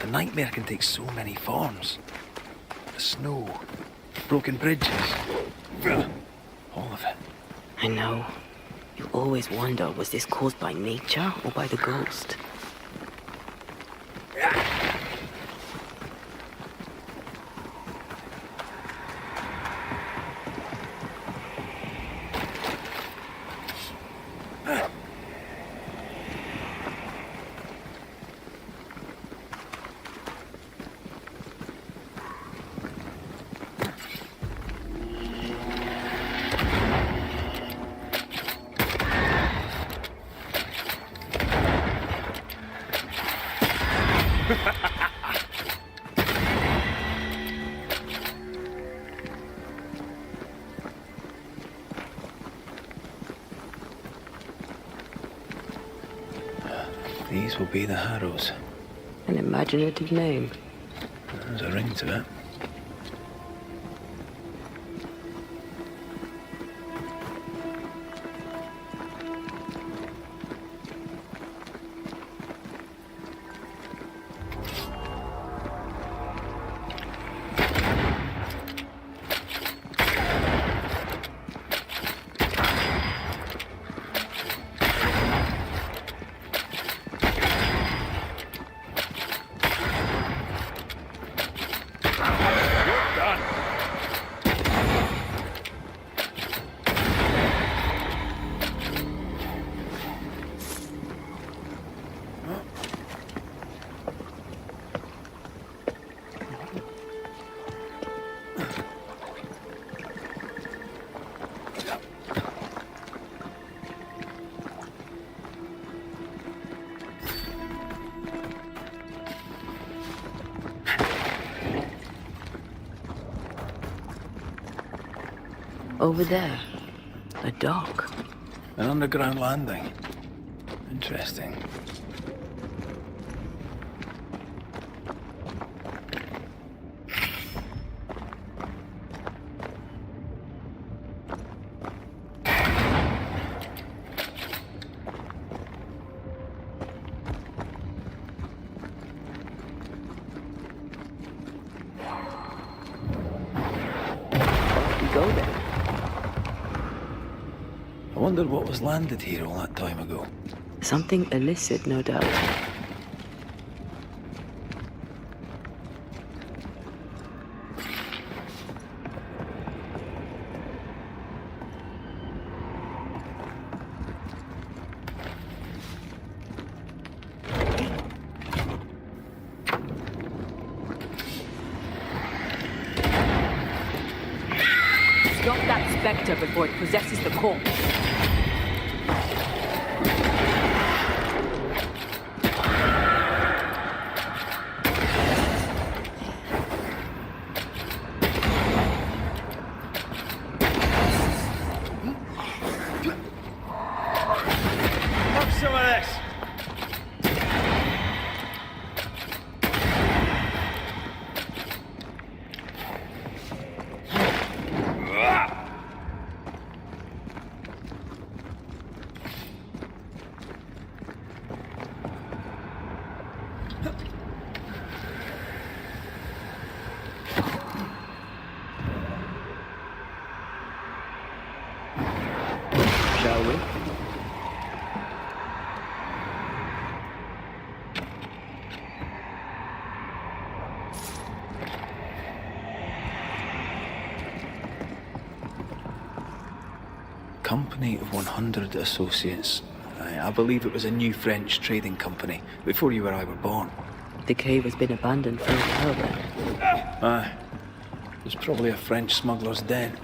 The nightmare can take so many forms. The snow, broken bridges, all of it. I know. You always wonder, was this caused by nature or by the ghost? These will be the Harrows. An imaginative name. There's a ring to it. Over there, a dock. An underground landing. Interesting. We go there. I wonder what was landed here all that time ago. Something illicit, no doubt. Stop that spectre before it possesses the corpse. Have some of this. Shall we? Company of 100 Associates. I believe it was a new French trading company before you or I were born. The cave has been abandoned for a while then. Aye. It was probably a French smuggler's den.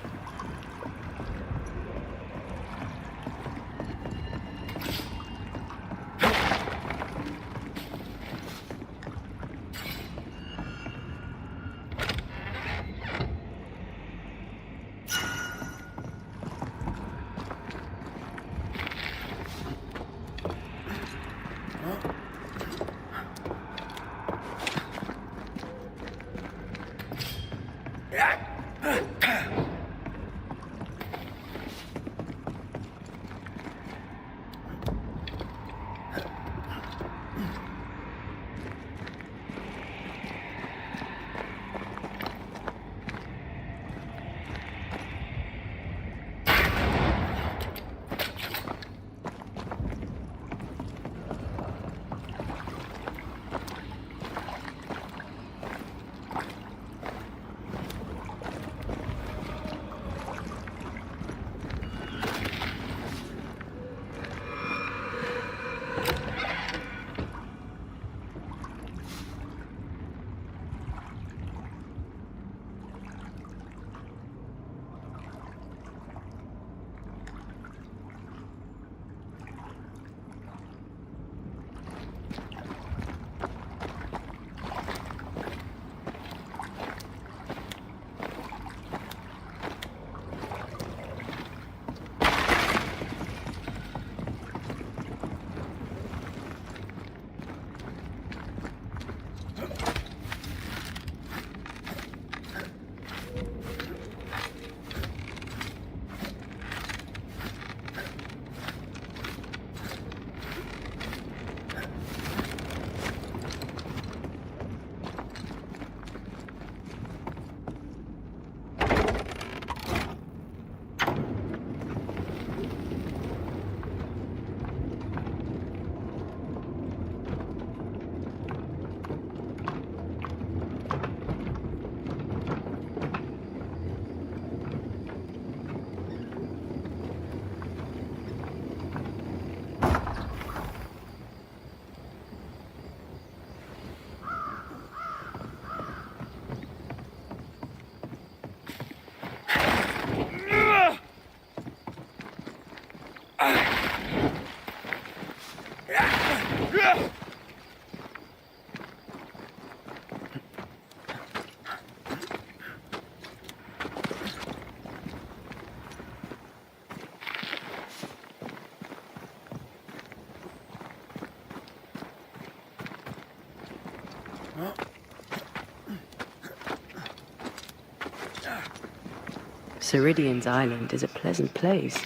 Ceridian's island is a pleasant place,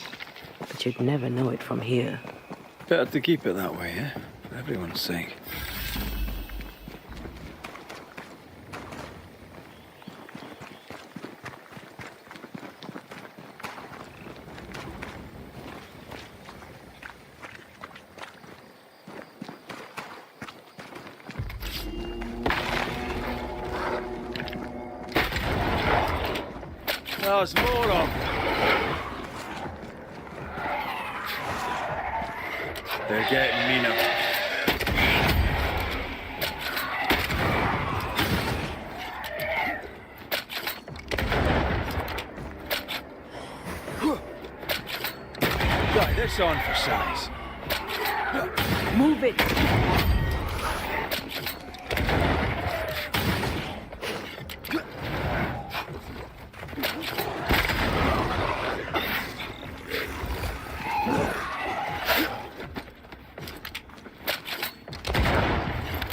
but you'd never know it from here. Better to keep it that way, eh? For everyone's sake. There's more of. They're getting me now. Try this on for size. Move it.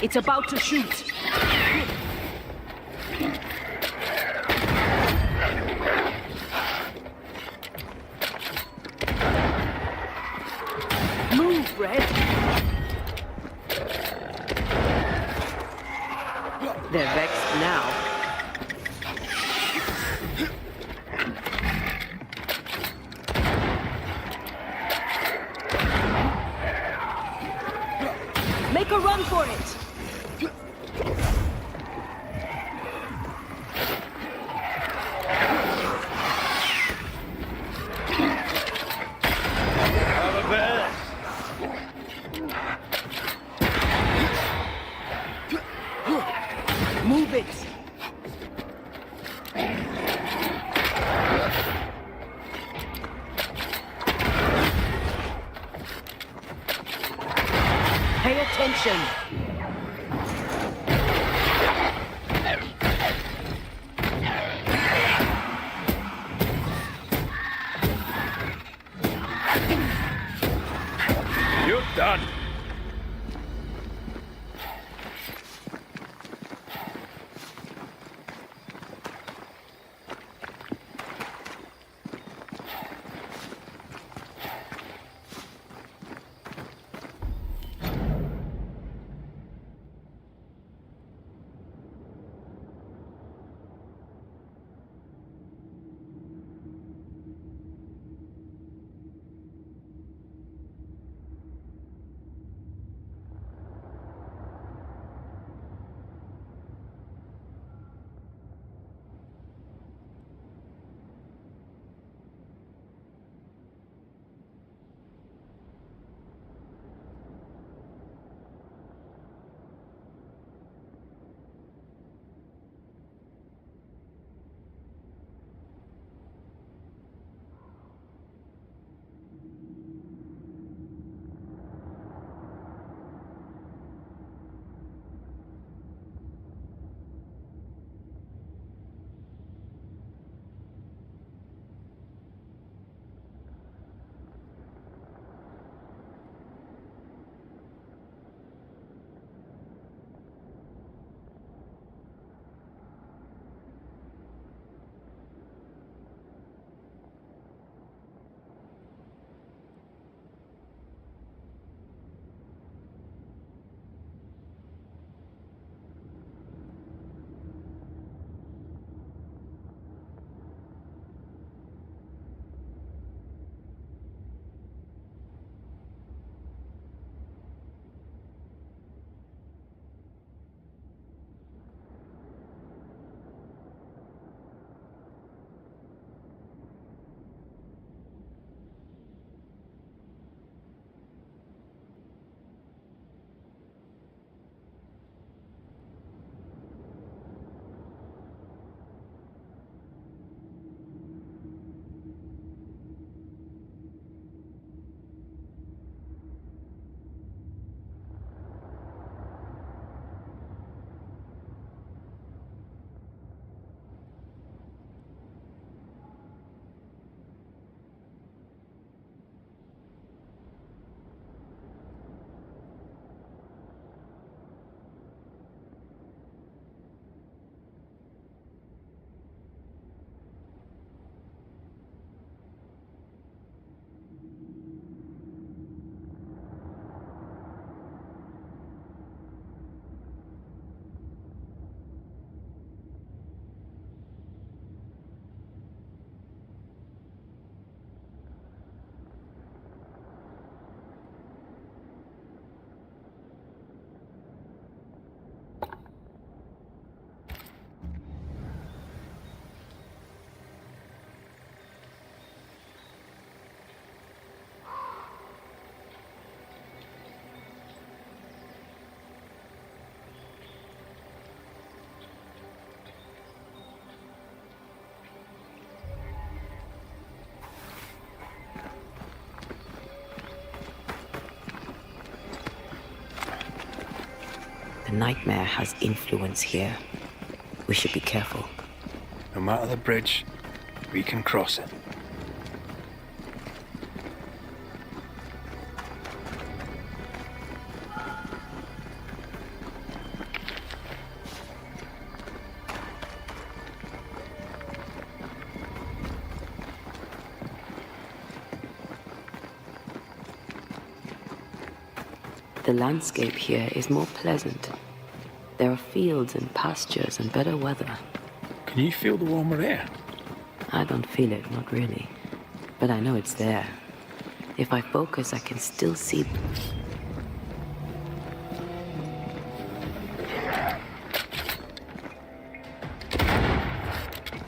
It's about to shoot. Move, Red. They're vexed now. Make a run for it. Have a bit. Move it. Pay attention. You're done. The nightmare has influence here. We should be careful. No matter the bridge, we can cross it. The landscape here is more pleasant. There are fields and pastures and better weather. Can you feel the warmer air? I don't feel it, not really. But I know it's there. If I focus, I can still see.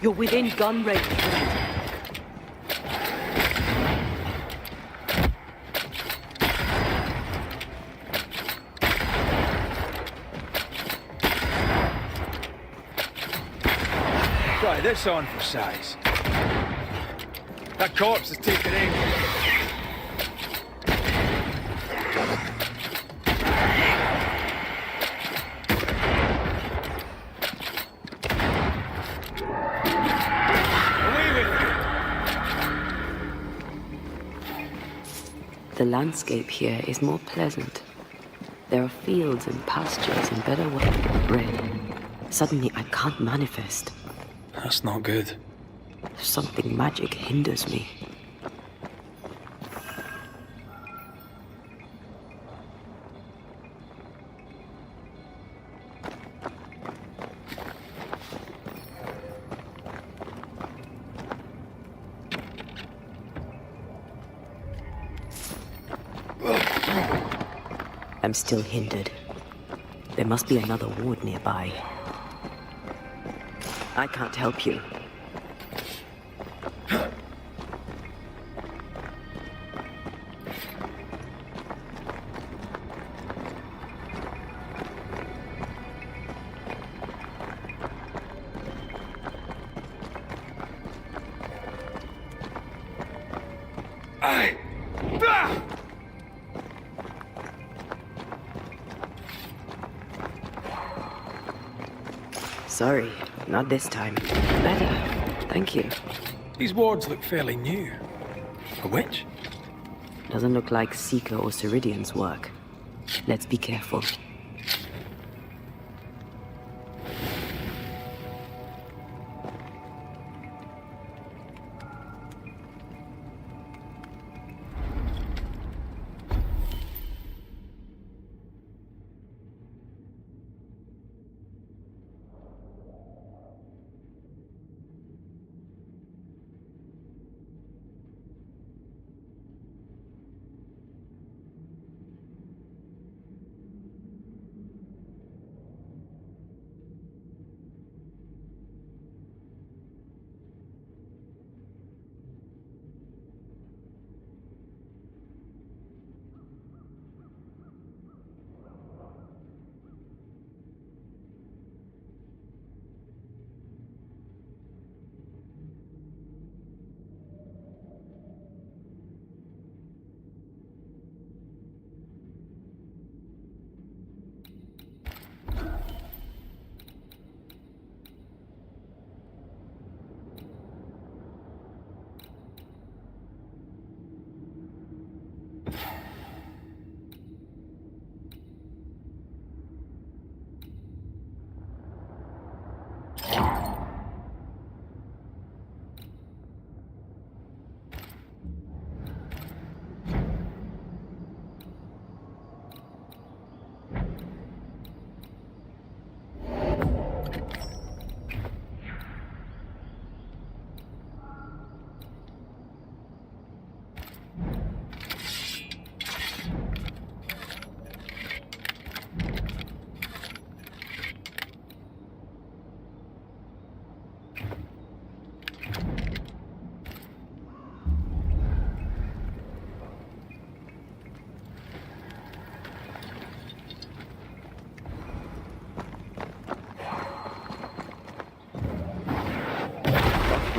You're within gun range. Try this on for size. That corpse is taking aim. Away with you! The landscape here is more pleasant. There are fields and pastures and better weather. Red. Suddenly I can't manifest. That's not good. Something magic hinders me. I'm still hindered. There must be another ward nearby. I can't help you. Sorry, not this time. Better. Thank you. These wards look fairly new. A witch? Doesn't look like Seeker or Ceridian's work. Let's be careful.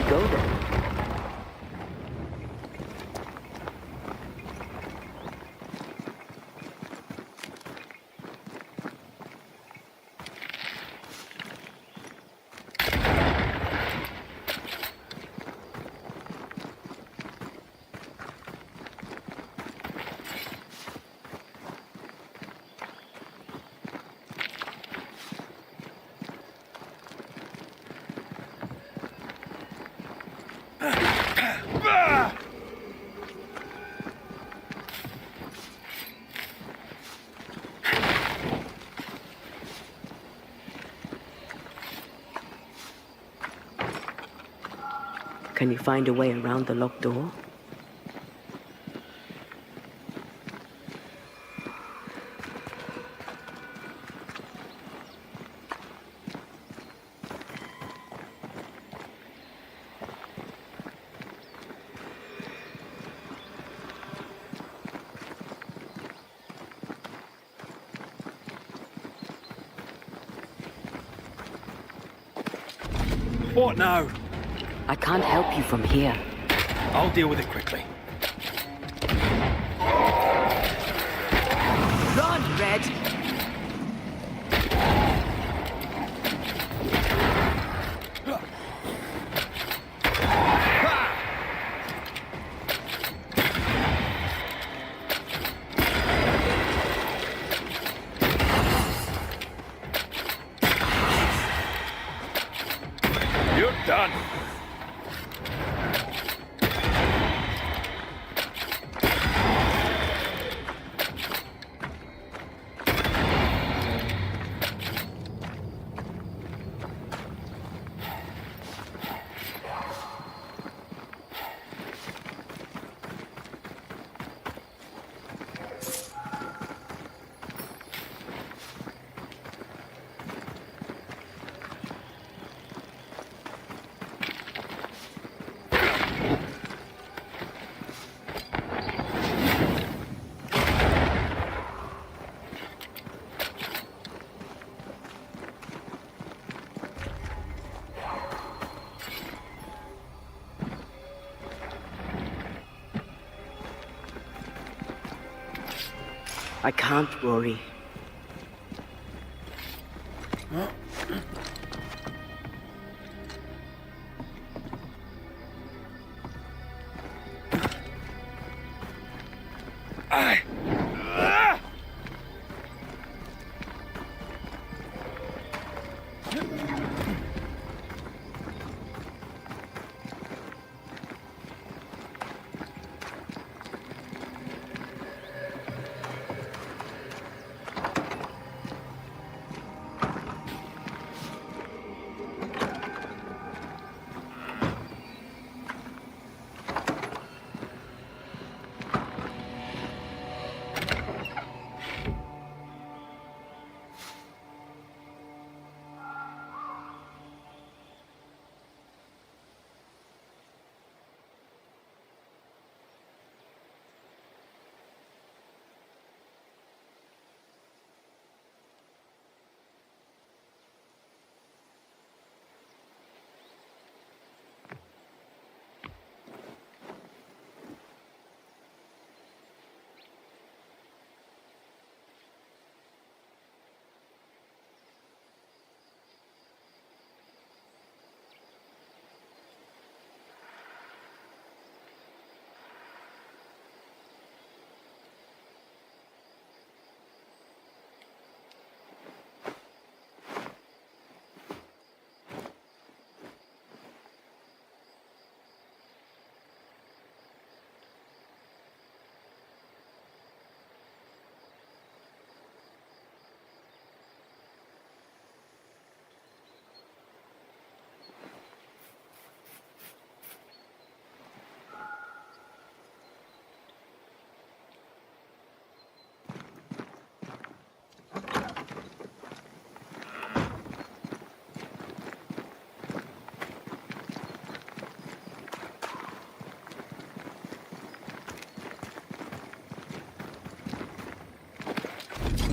Go then. Can you find a way around the locked door? What now? I can't help you from here. I'll deal with it quickly. Run, Red! You're done. I can't worry.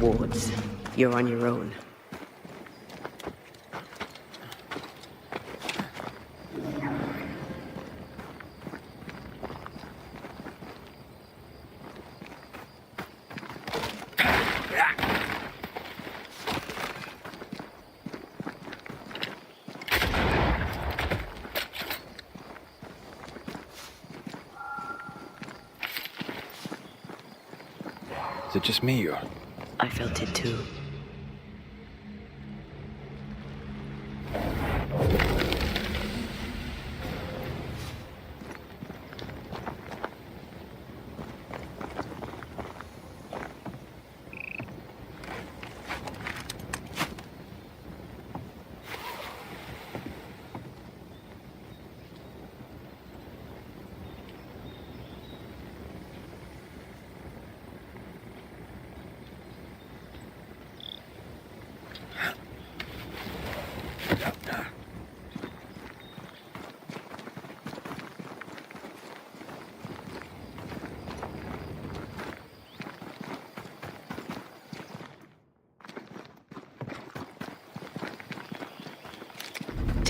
Wards, you're on your own. Is it just me or? I felt it too.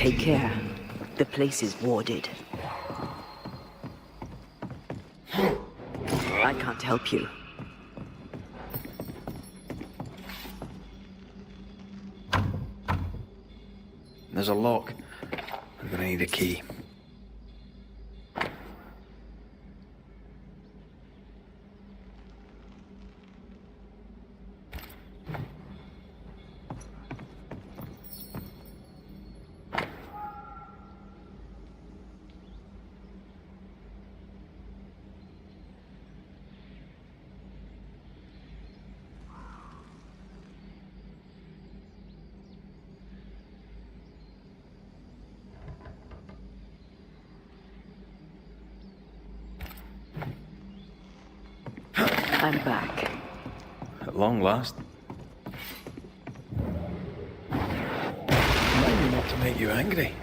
Take care. The place is warded. I can't help you. There's a lock. I'm gonna need a key. I'm back. At long last. Remind me not to make you angry.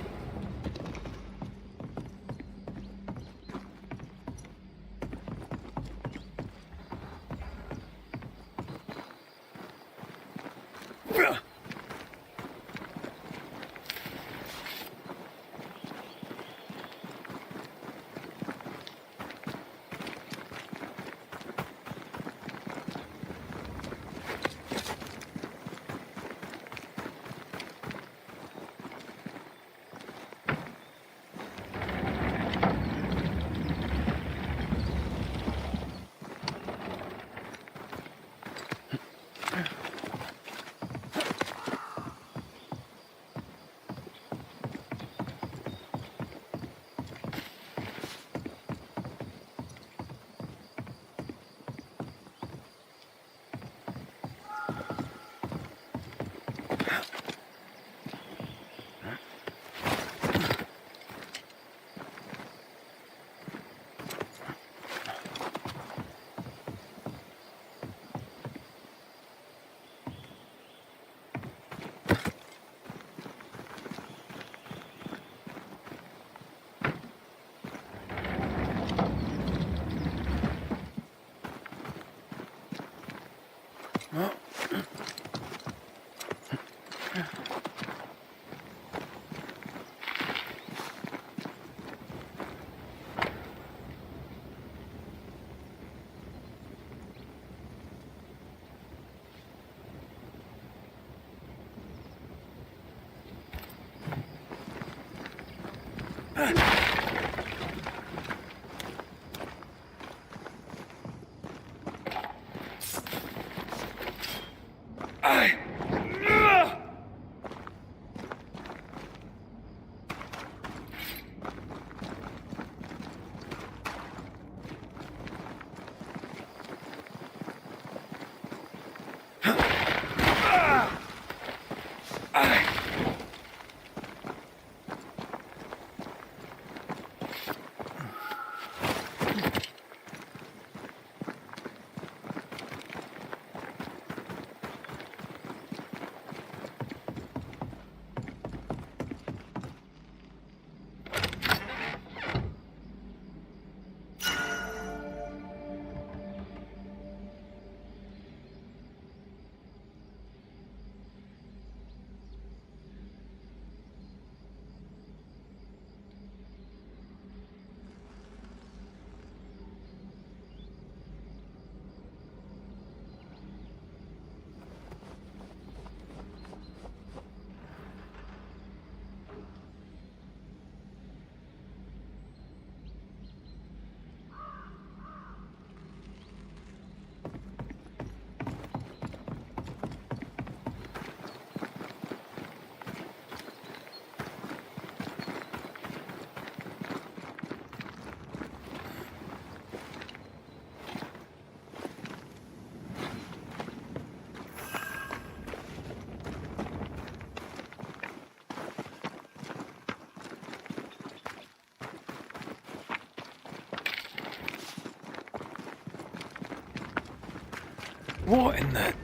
What in the...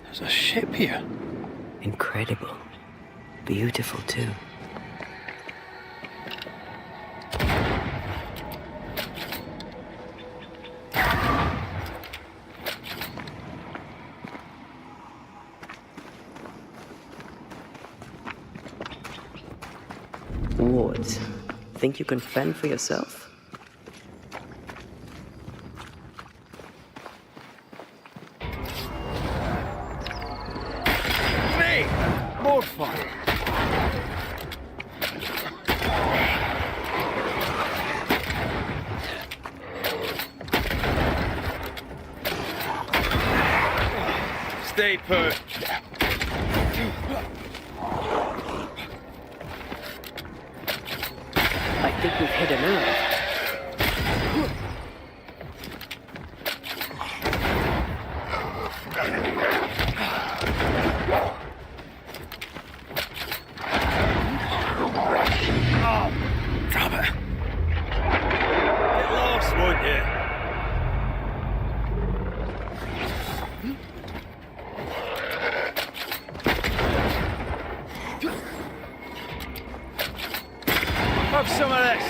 There's a ship here. Incredible. Beautiful, too. Wards, think you can fend for yourself? Me! More fun! Stay put. I think we've hit a nerve. Damn it. Get lost, won't you? Have some of this.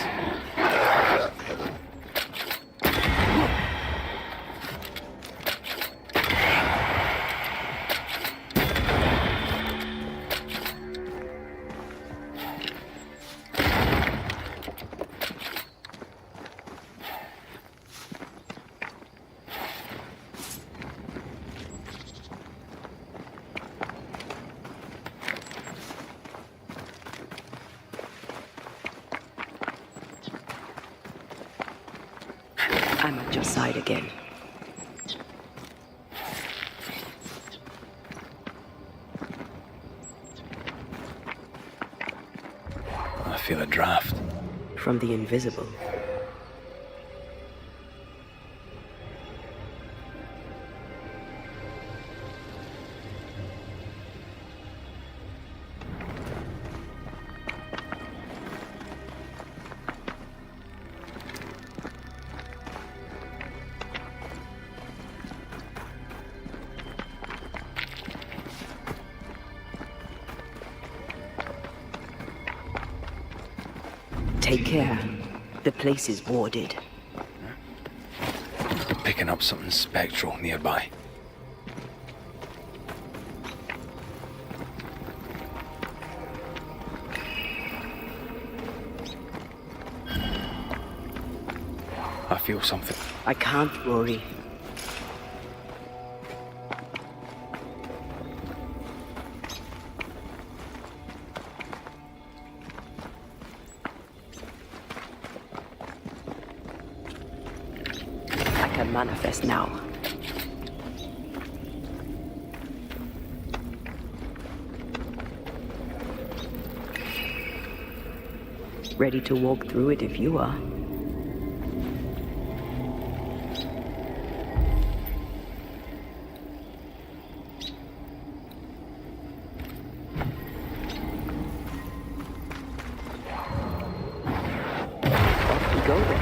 I'm at your side again. I feel a draft. From the invisible. Take care. The place is warded. Picking up something spectral nearby. I feel something. I can't worry. I can manifest now. Ready to walk through it if you are. Off we go then.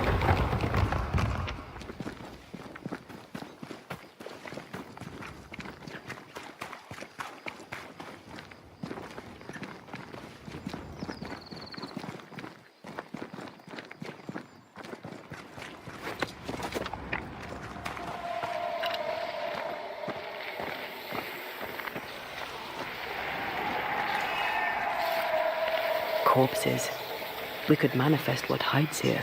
Corpses. We could manifest what hides here.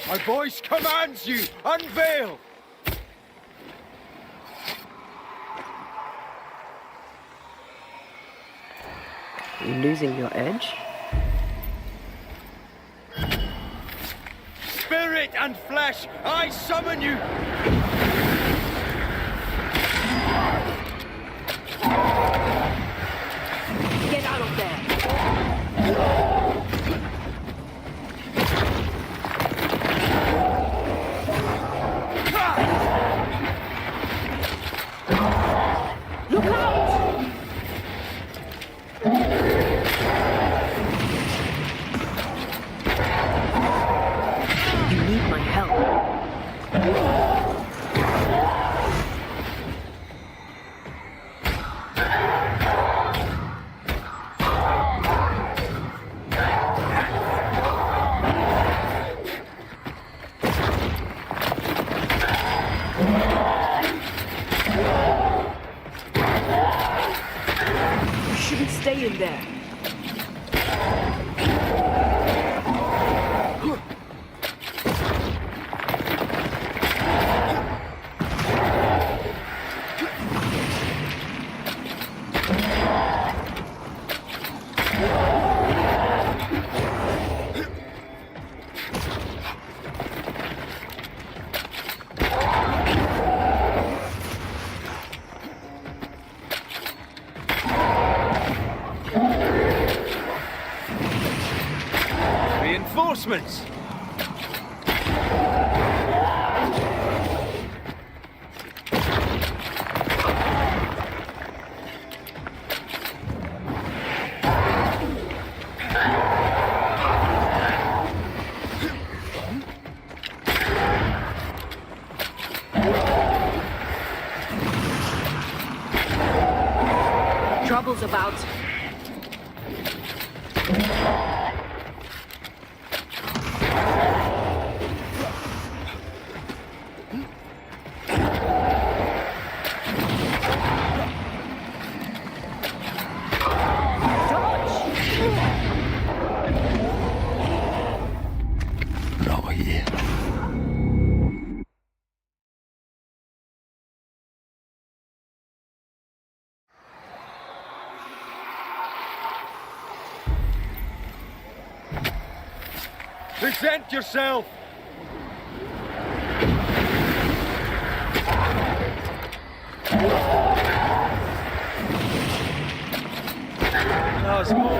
My voice commands you! Unveil! You losing your edge? Spirit and flesh, I summon you! Get out of there! Look out! You need my help. shouldn't stay in there. Reinforcements! Trouble's about. Bravo here. Present yourself! That's more.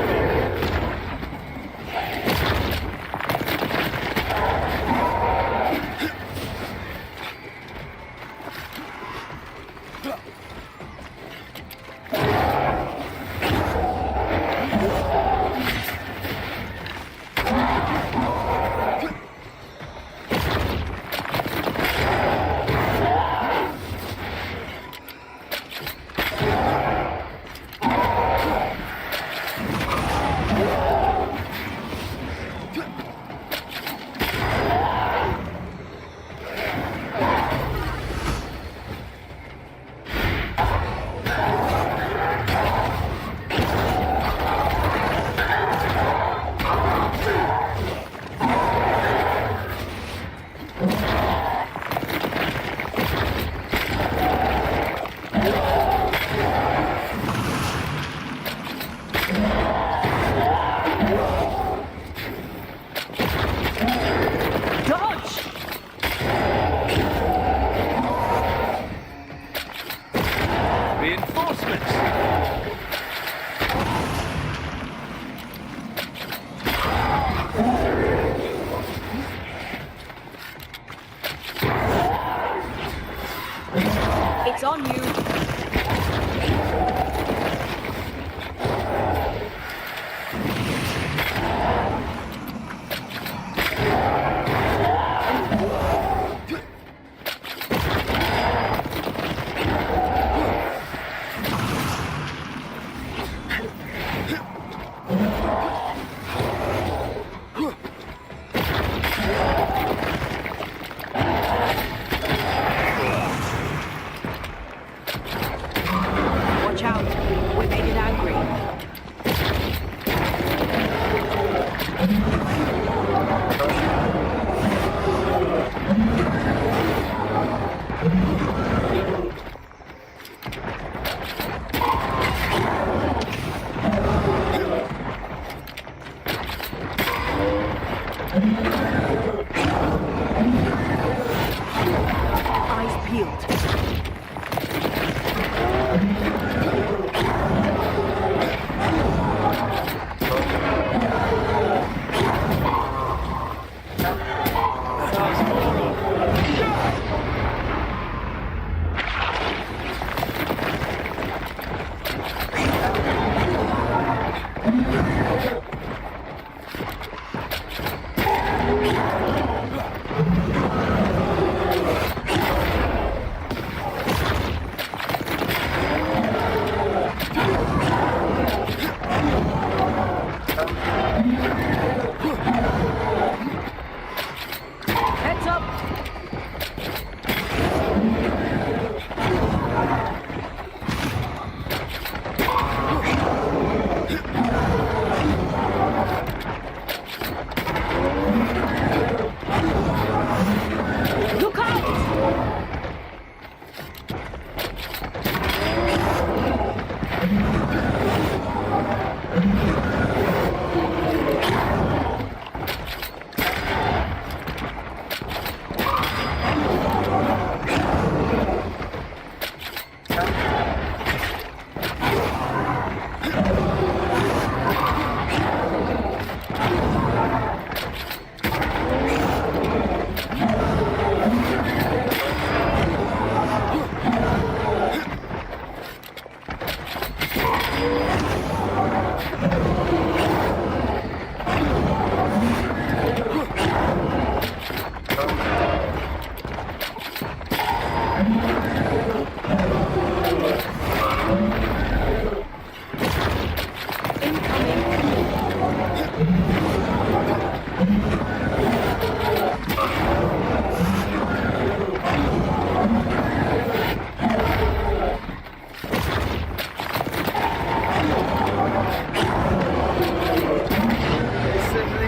Certainly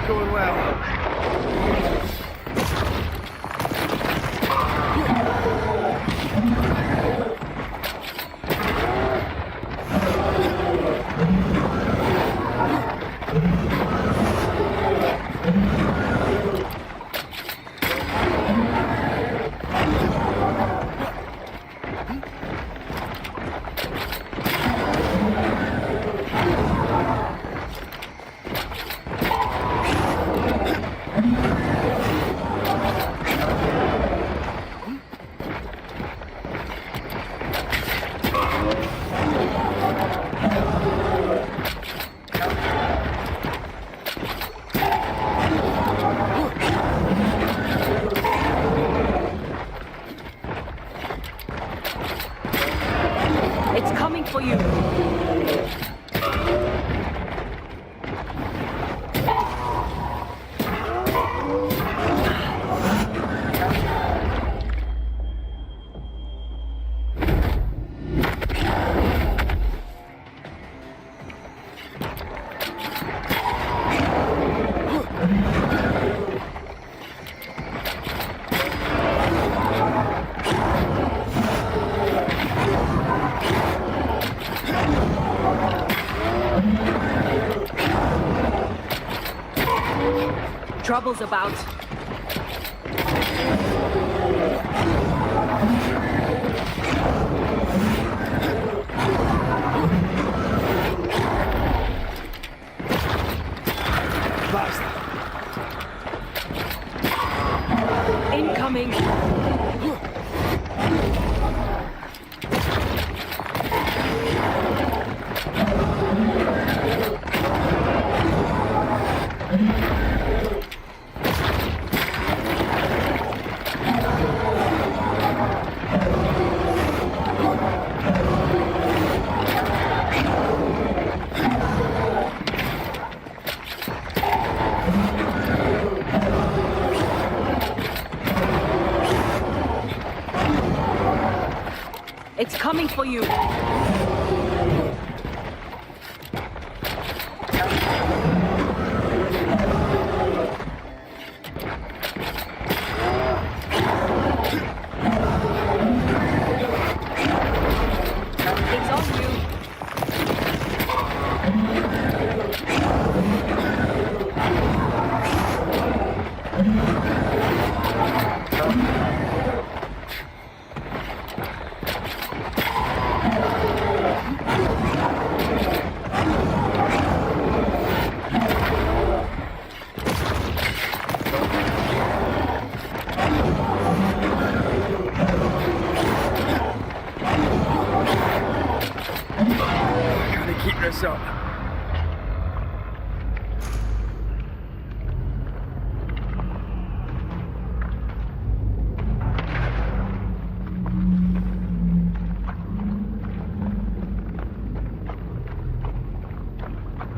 going well. It's coming for you. Trouble's about. Incoming. It's coming for you. It's on you. Gotta keep this up.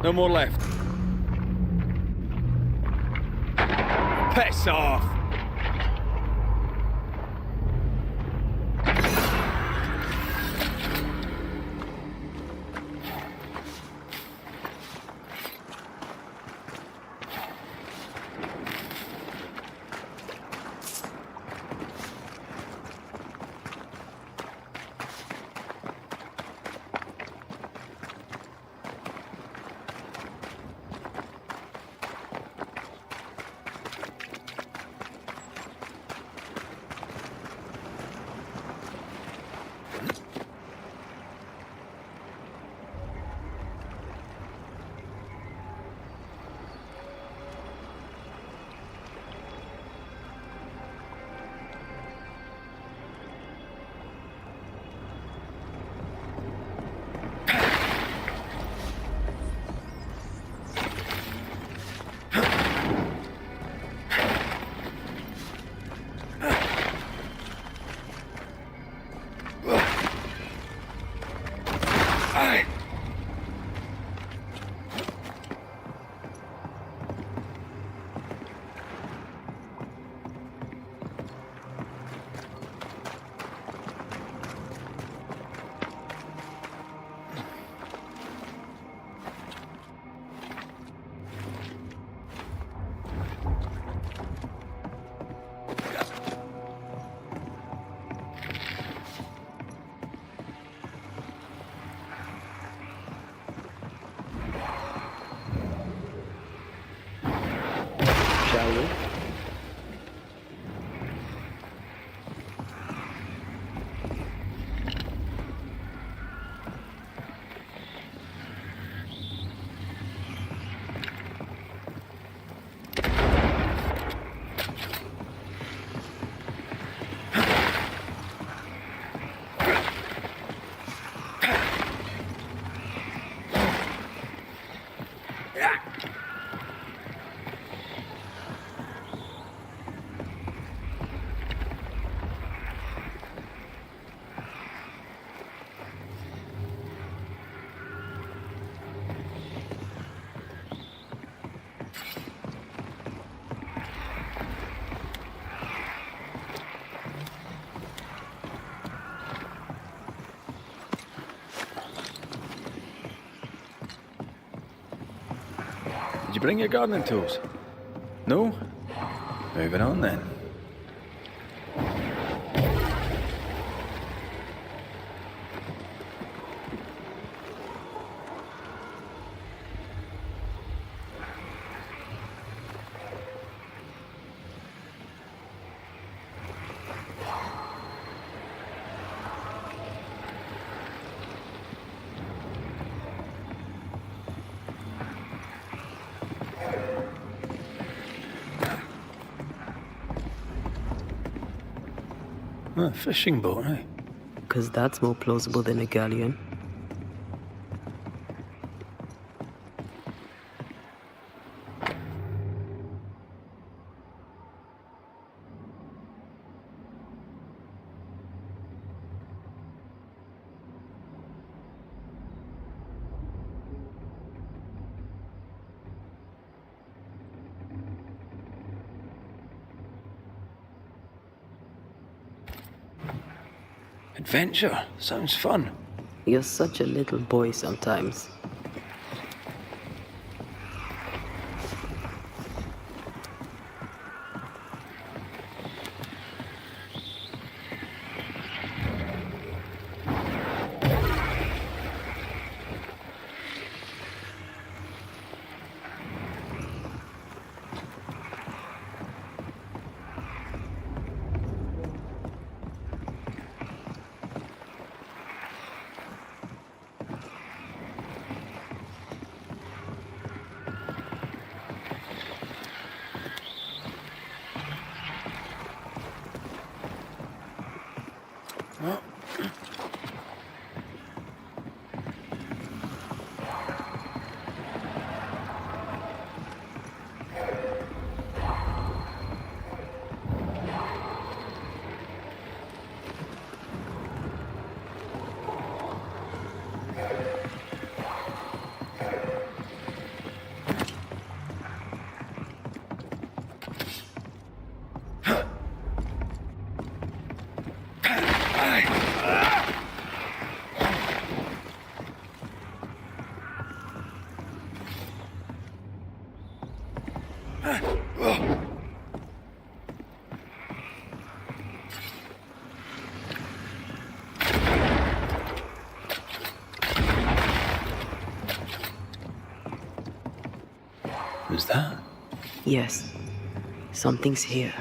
No more left. Piss off! you? Did you bring your gardening tools? No? Moving on then. A fishing boat, eh? Because that's more plausible than a galleon. Adventure. Sounds fun. You're such a little boy sometimes. Who's that? Yes, something's here.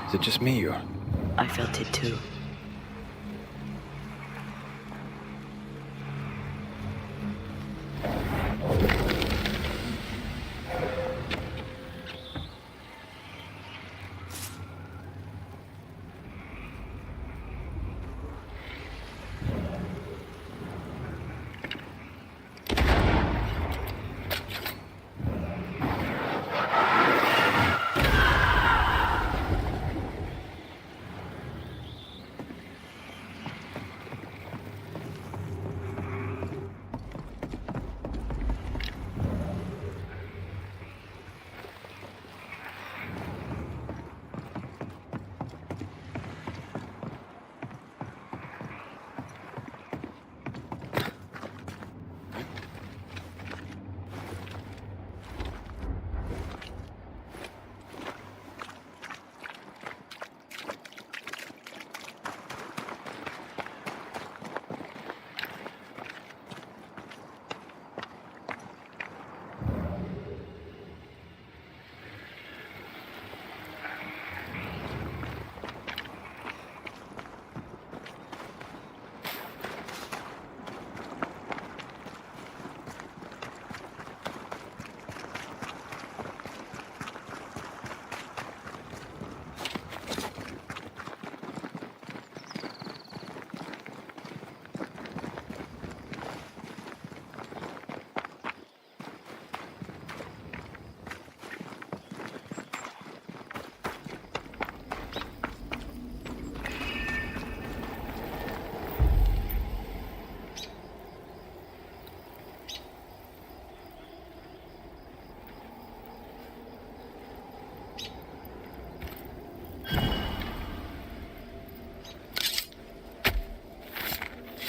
Is it just me or? I felt it too.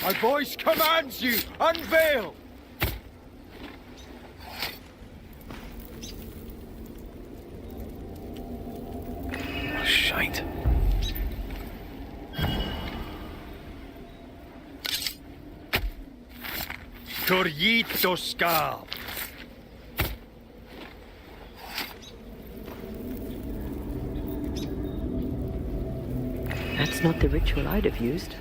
My voice commands you! Unveil! Oh, shite. Corrito Skal! That's not the ritual I'd have used.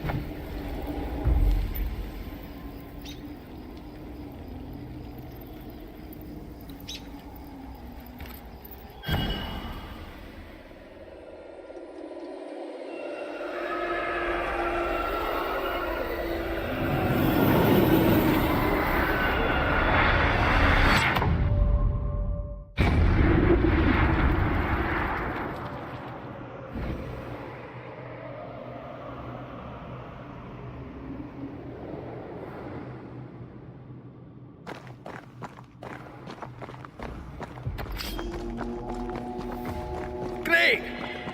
Great!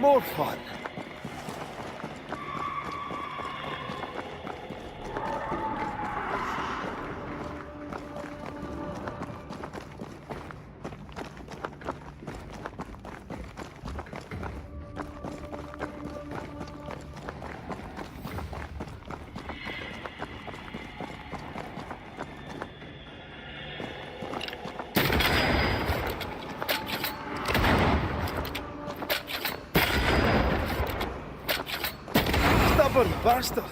More fun! Stubborn bastard!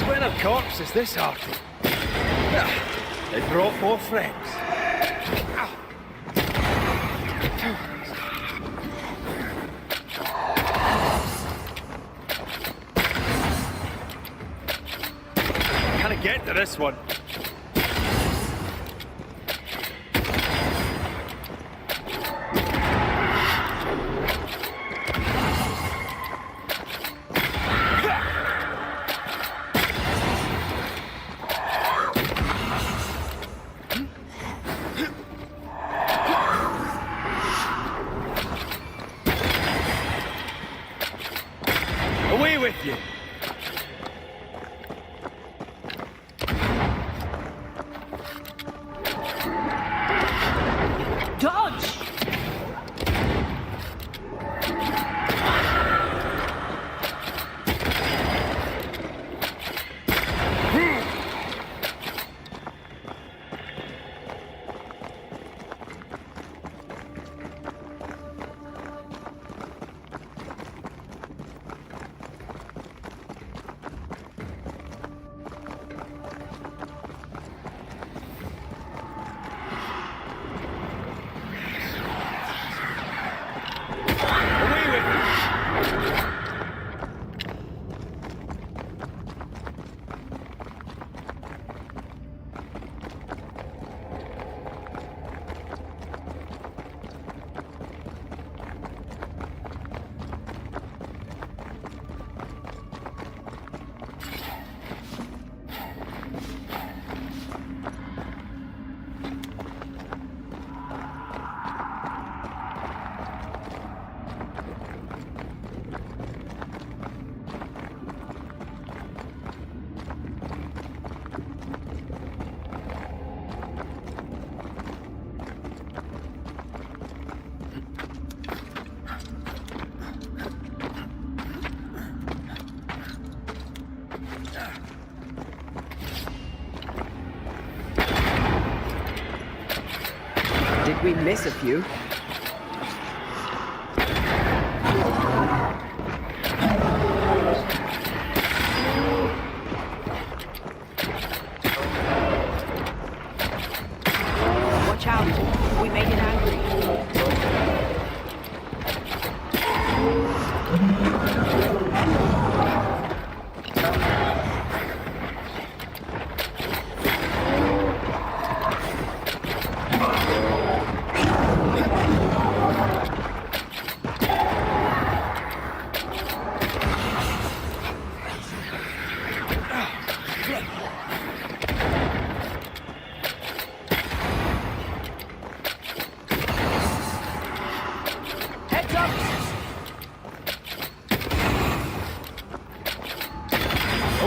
When a corpse is this hearty? They brought more friends. Can I get to this one? Away with you! Dodge! Away with you! Did we miss a few? Watch out. We made it angry.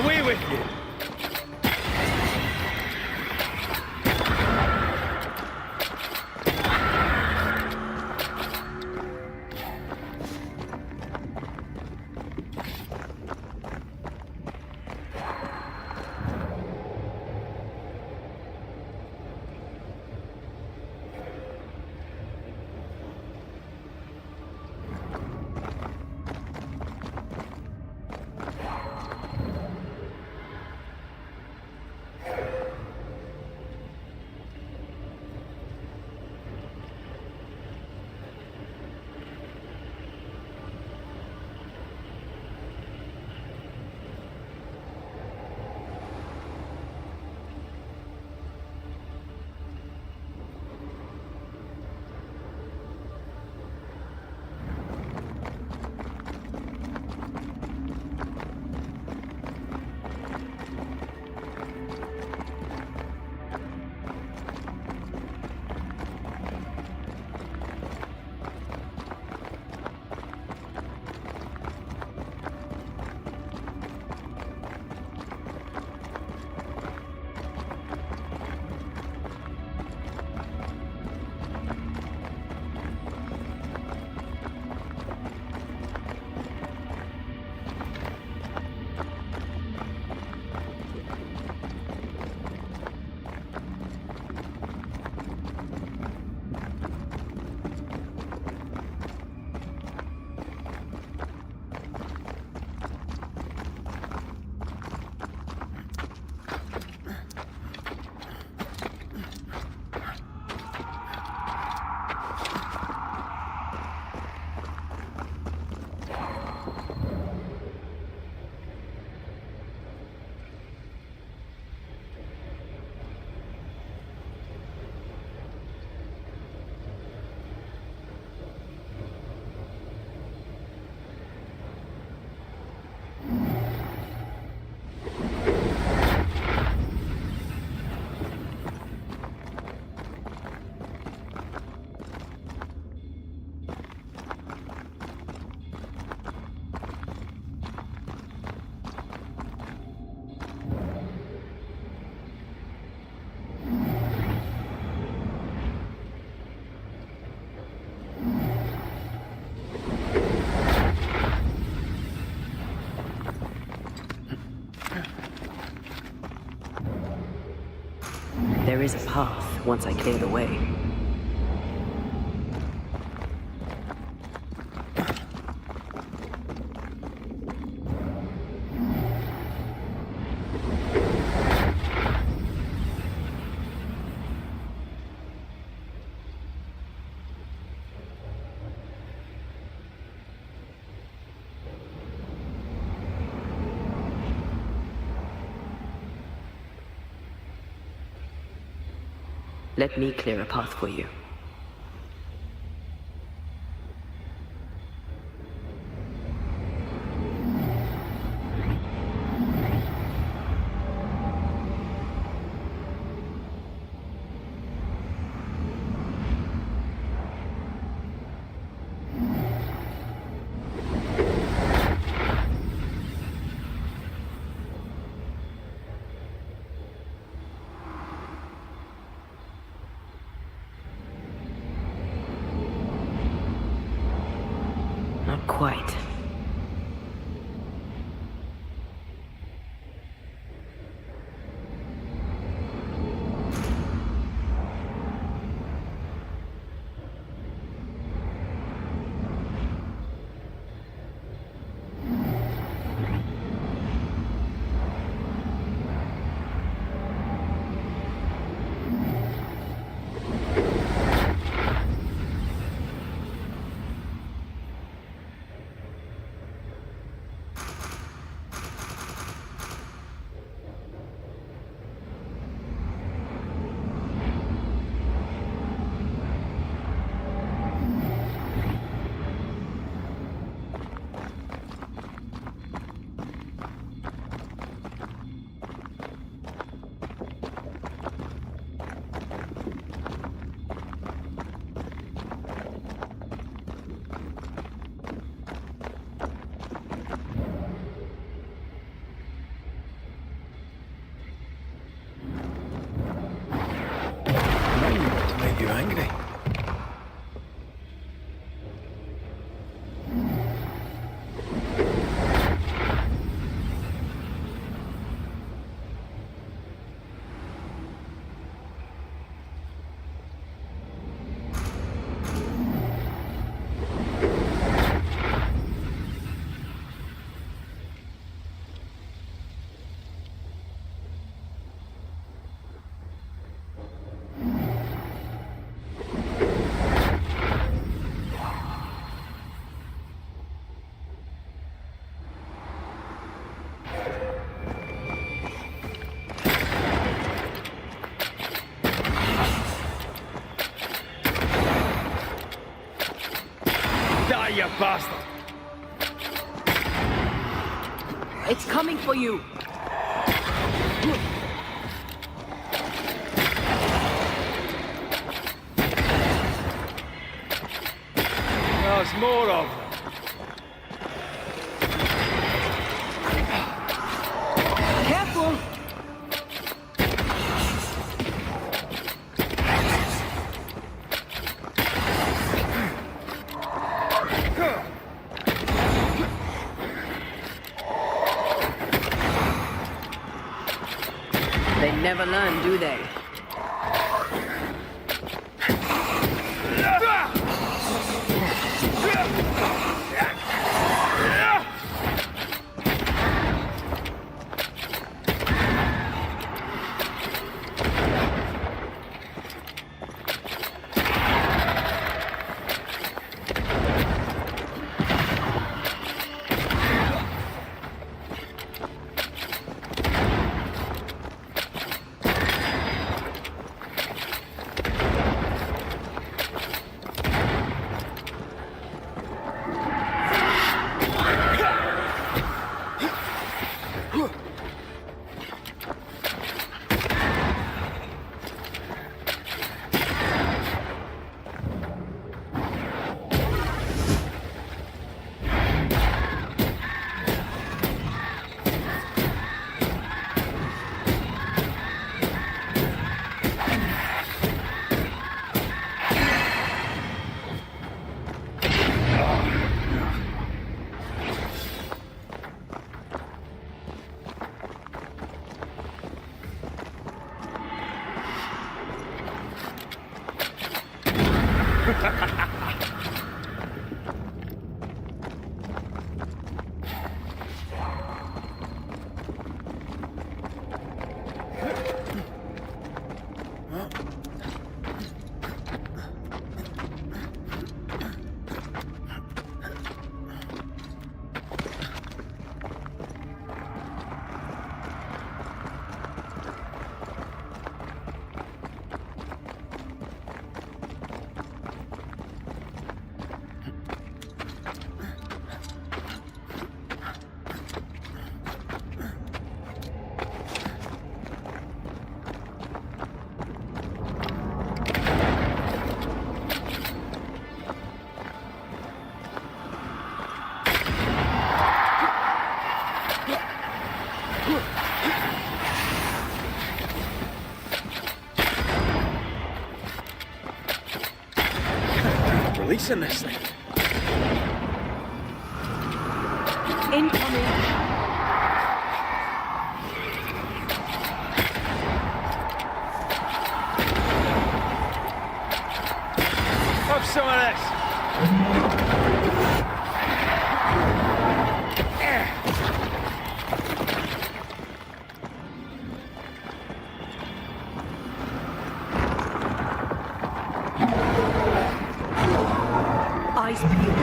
Away with you! There is a path once I clear the way. Let me clear a path for you. Not quite. bastard! It's coming for you. There's more of them. Careful. They never learn, do they? Releasing this thing. Incoming. Have some of this. Eyes peeled.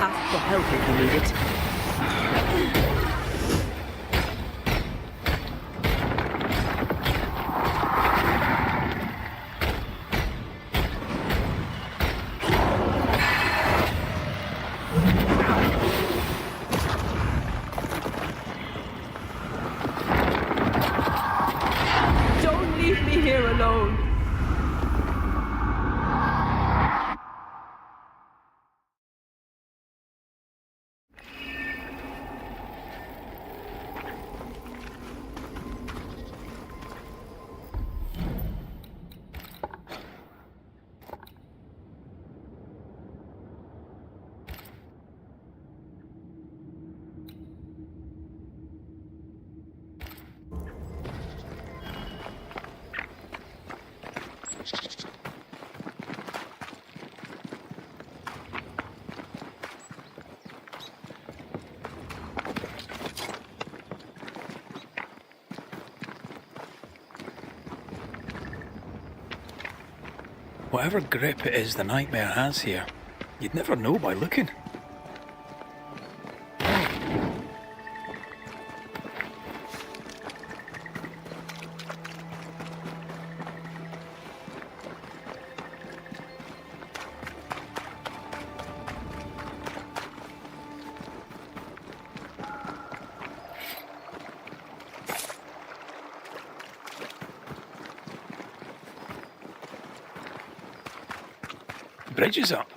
Ask for help if you need it. Don't leave me here alone. Whatever grip it is the nightmare has here, you'd never know by looking. Bridge is up.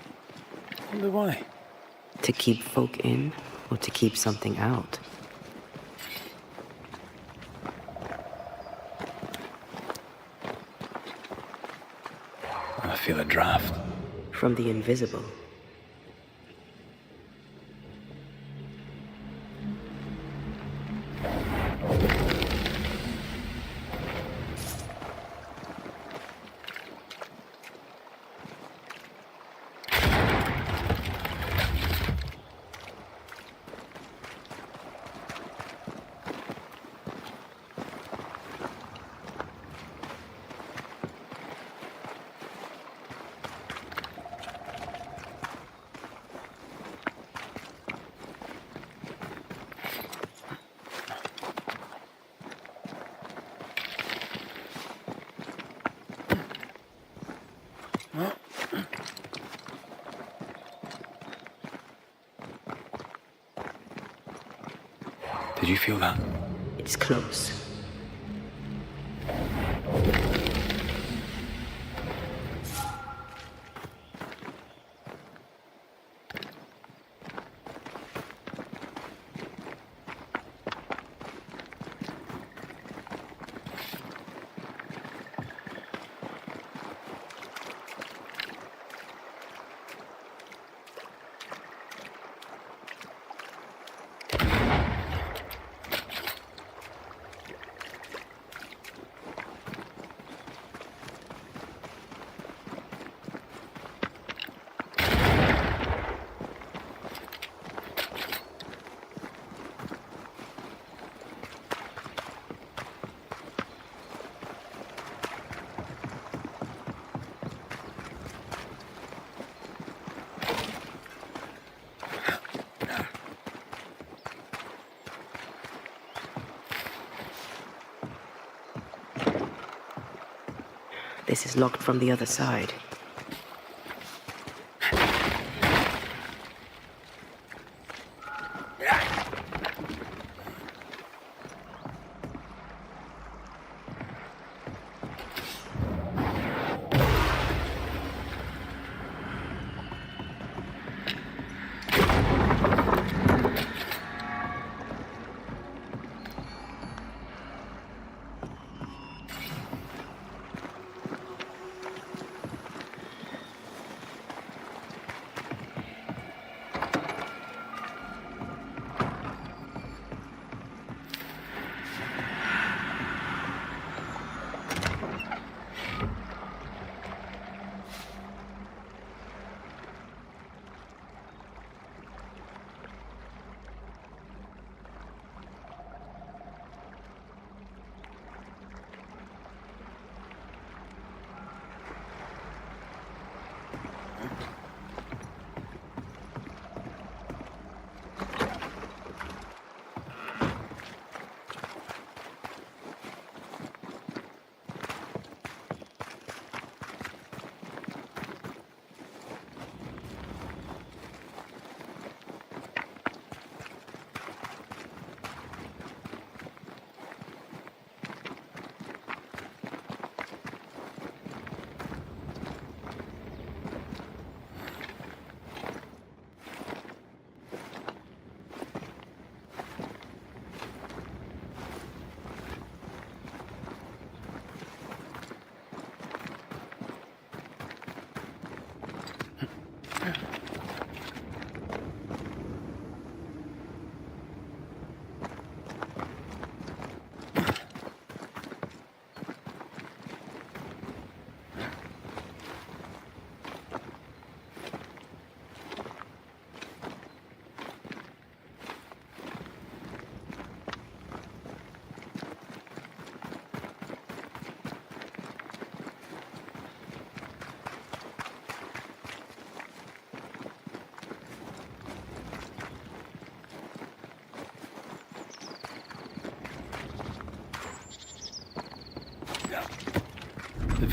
Wonder why. To keep folk in or to keep something out? I feel a draft. From the invisible. Did you feel that? It's close. This is locked from the other side.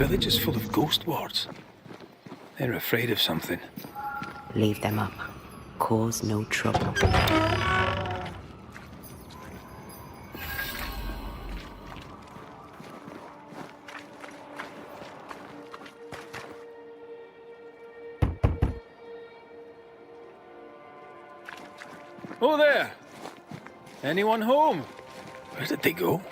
village is full of ghost wards. They're afraid of something. Leave them up. Cause no trouble. Oh there! Anyone home? Where did they go?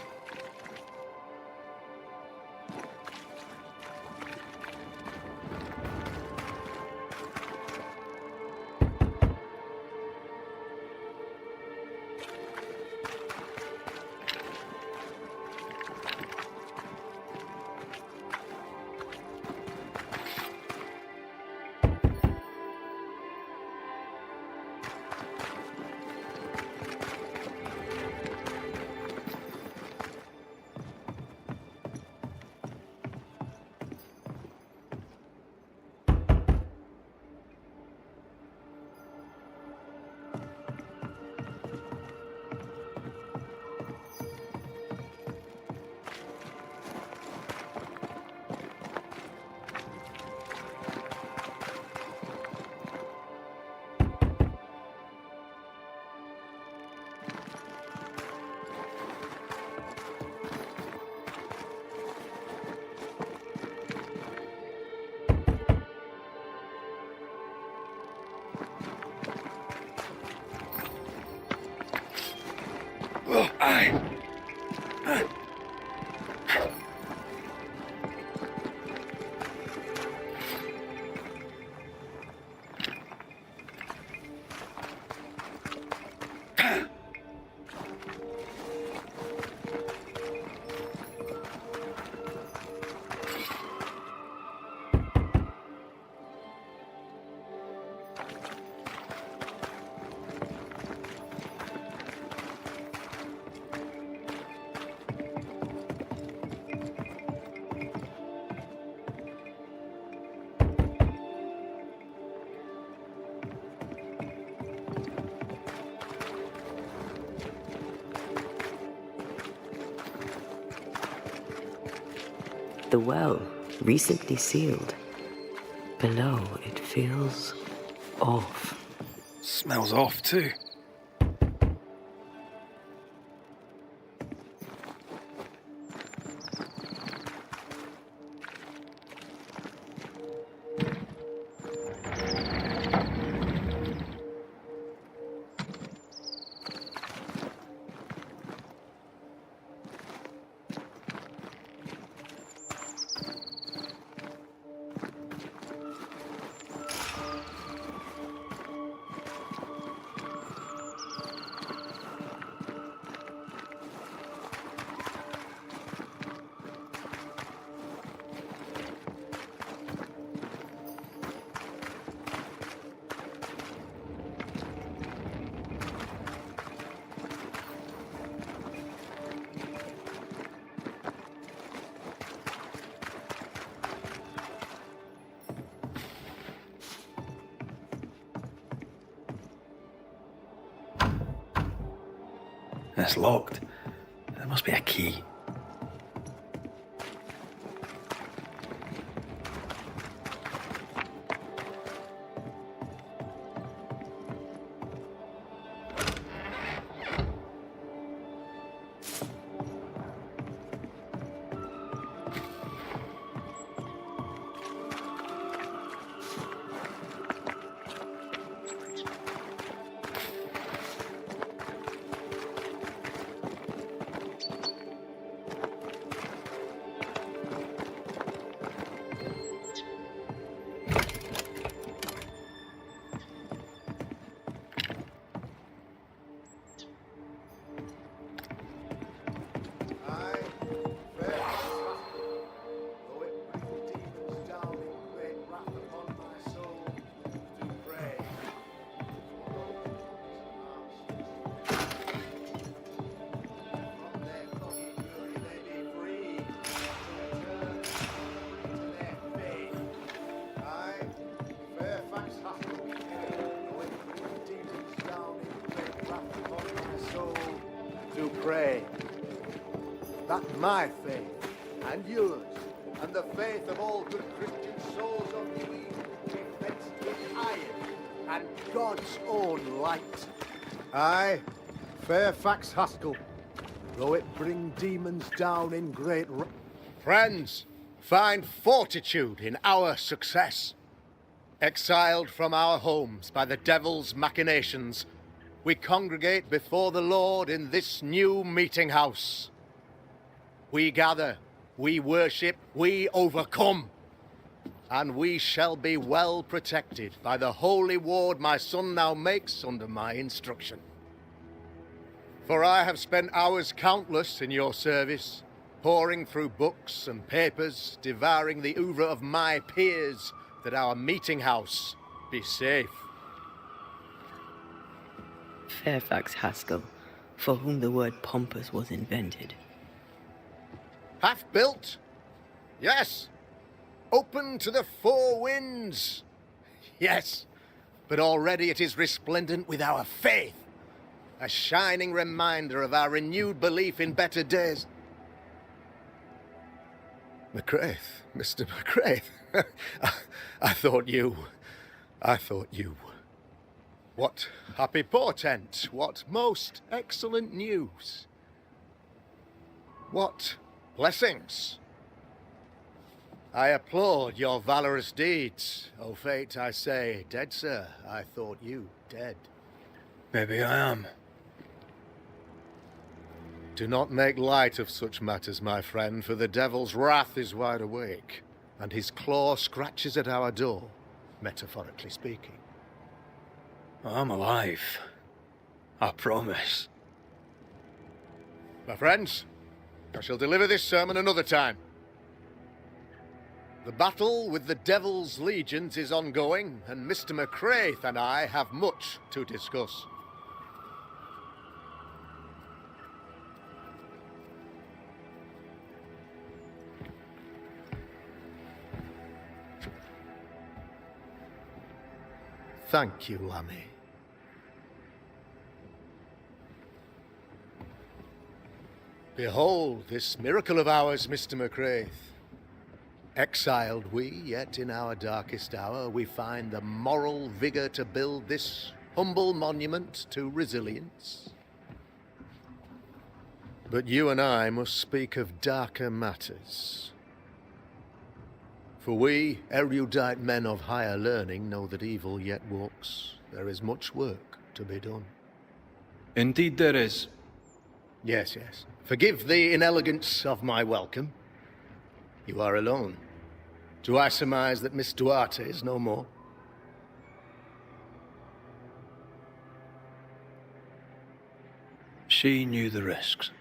The well, recently sealed. Below, it feels off. Smells off too. It's locked. There must be a key. Pray that my faith and yours and the faith of all good Christian souls on the eve be fenced with iron and God's own light. Aye, Fairfax Haskell, though it bring demons down in great Friends, find fortitude in our success. Exiled from our homes by the devil's machinations, we congregate before the Lord in this new meeting house. We gather, we worship, we overcome. And we shall be well protected by the holy ward my son now makes under my instruction. For I have spent hours countless in your service, poring through books and papers, devouring the oeuvre of my peers, that our meeting house be safe. Fairfax Haskell, for whom the word pompous was invented. Half built? Yes. Open to the four winds? Yes. But already it is resplendent with our faith. A shining reminder of our renewed belief in better days. McCraith, Mr. McCraith. I thought you. What happy portent, what most excellent news. What blessings. I applaud your valorous deeds. O fate, I say, dead sir, I thought you dead. Maybe I am. Do not make light of such matters, my friend, for the devil's wrath is wide awake, and his claw scratches at our door, metaphorically speaking. I'm alive. I promise. My friends, I shall deliver this sermon another time. The battle with the devil's legions is ongoing, and Mr. McCraith and I have much to discuss. Thank you, Lammy. Behold this miracle of ours, Mr. McCraith. Exiled we, yet in our darkest hour we find the moral vigour to build this humble monument to resilience. But you and I must speak of darker matters. For we, erudite men of higher learning, know that evil yet walks. There is much work to be done. Indeed there is. Yes, yes. Forgive the inelegance of my welcome. You are alone. Do I surmise that Miss Duarte is no more? She knew the risks.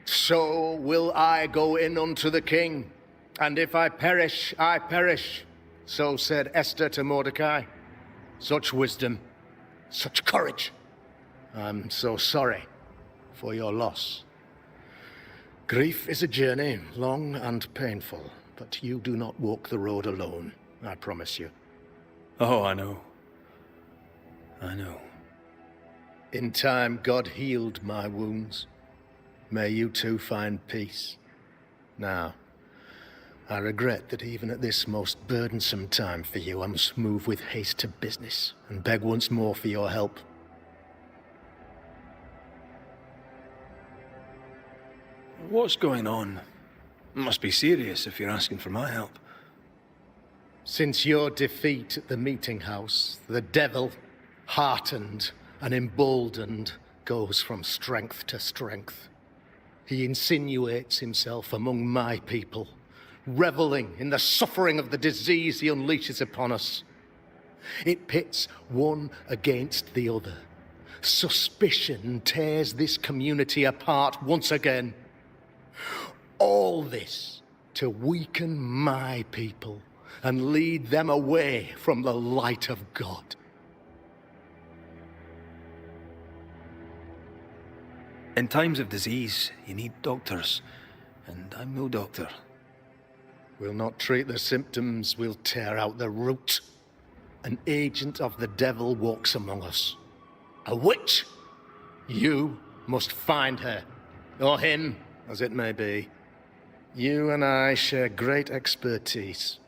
So will I go in unto the king. And if I perish, I perish. So said Esther to Mordecai. Such wisdom, such courage. I'm so sorry for your loss. Grief is a journey, long and painful, but you do not walk the road alone, I promise you. Oh, I know. I know. In time, God healed my wounds. May you too find peace. Now, I regret that even at this most burdensome time for you, I must move with haste to business and beg once more for your help. What's going on? It must be serious if you're asking for my help. Since your defeat at the meeting house, the devil, heartened and emboldened, goes from strength to strength. He insinuates himself among my people, reveling in the suffering of the disease he unleashes upon us. It pits one against the other. Suspicion tears this community apart once again. All this to weaken my people and lead them away from the light of God. In times of disease, you need doctors, and I'm no doctor. We'll not treat the symptoms, we'll tear out the root. An agent of the devil walks among us. A witch! You must find her, or him, as it may be. You and I share great expertise,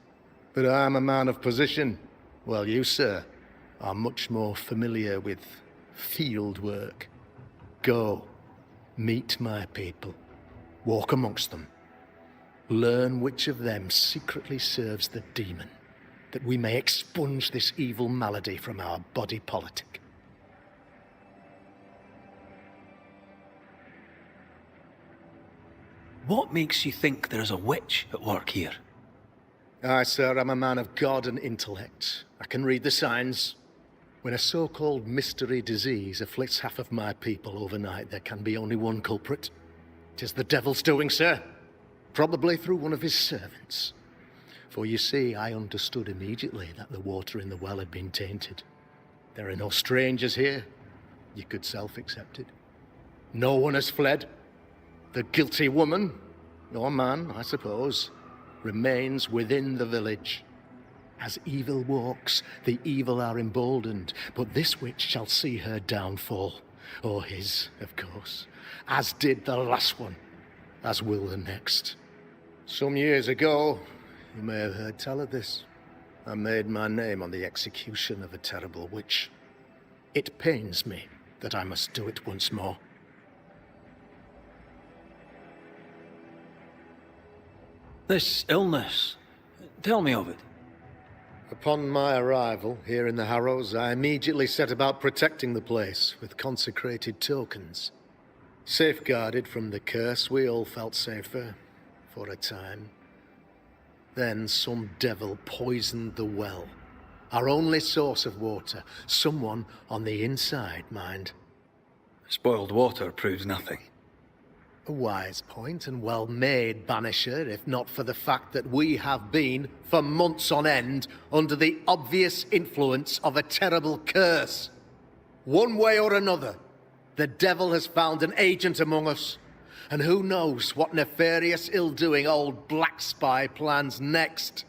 but I'm a man of position, while you, sir, are much more familiar with field work. Go, meet my people, walk amongst them, learn which of them secretly serves the demon, that we may expunge this evil malady from our body politic. What makes you think there's a witch at work here? I, sir, am a man of God and intellect. I can read the signs. When a so-called mystery disease afflicts half of my people overnight, there can be only one culprit. It is the devil's doing, sir. Probably through one of his servants. For you see, I understood immediately that the water in the well had been tainted. There are no strangers here. You could self-accept it. No one has fled. The guilty woman, or man, I suppose, remains within the village. As evil walks, the evil are emboldened, but this witch shall see her downfall. Or his, of course. As did the last one, as will the next. Some years ago, you may have heard tell of this, I made my name on the execution of a terrible witch. It pains me that I must do it once more. This illness, tell me of it. Upon my arrival here in the Harrows, I immediately set about protecting the place with consecrated tokens. Safeguarded from the curse, we all felt safer, for a time. Then some devil poisoned the well, our only source of water. Someone on the inside, mind. Spoiled water proves nothing. A wise point and well made, Banisher, if not for the fact that we have been, for months on end, under the obvious influence of a terrible curse. One way or another, the devil has found an agent among us, and who knows what nefarious ill-doing old Black Spy plans next.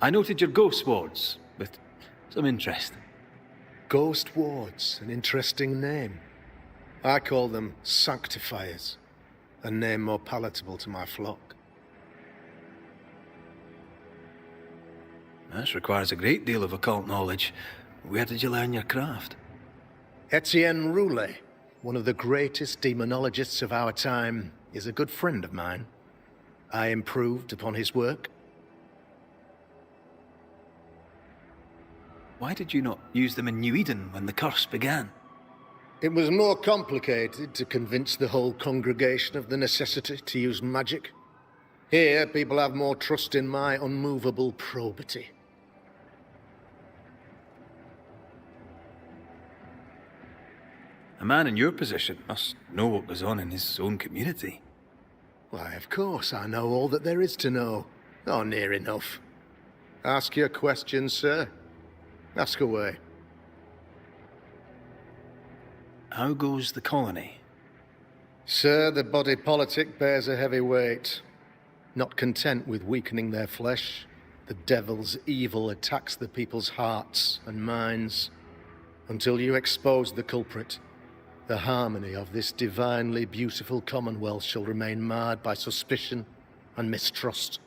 I noted your ghost wards with some interest. Ghost wards, an interesting name. I call them sanctifiers, a name more palatable to my flock. This requires a great deal of occult knowledge. Where did you learn your craft? Etienne Roulet, one of the greatest demonologists of our time, is a good friend of mine. I improved upon his work. Why did you not use them in New Eden when the curse began? It was more complicated to convince the whole congregation of the necessity to use magic. Here, people have more trust in my unmovable probity. A man in your position must know what goes on in his own community. Why, of course, I know all that there is to know. Oh, near enough. Ask your questions, sir. Ask away. How goes the colony? Sir, the body politic bears a heavy weight. Not content with weakening their flesh, the devil's evil attacks the people's hearts and minds. Until you expose the culprit, the harmony of this divinely beautiful commonwealth shall remain marred by suspicion and mistrust.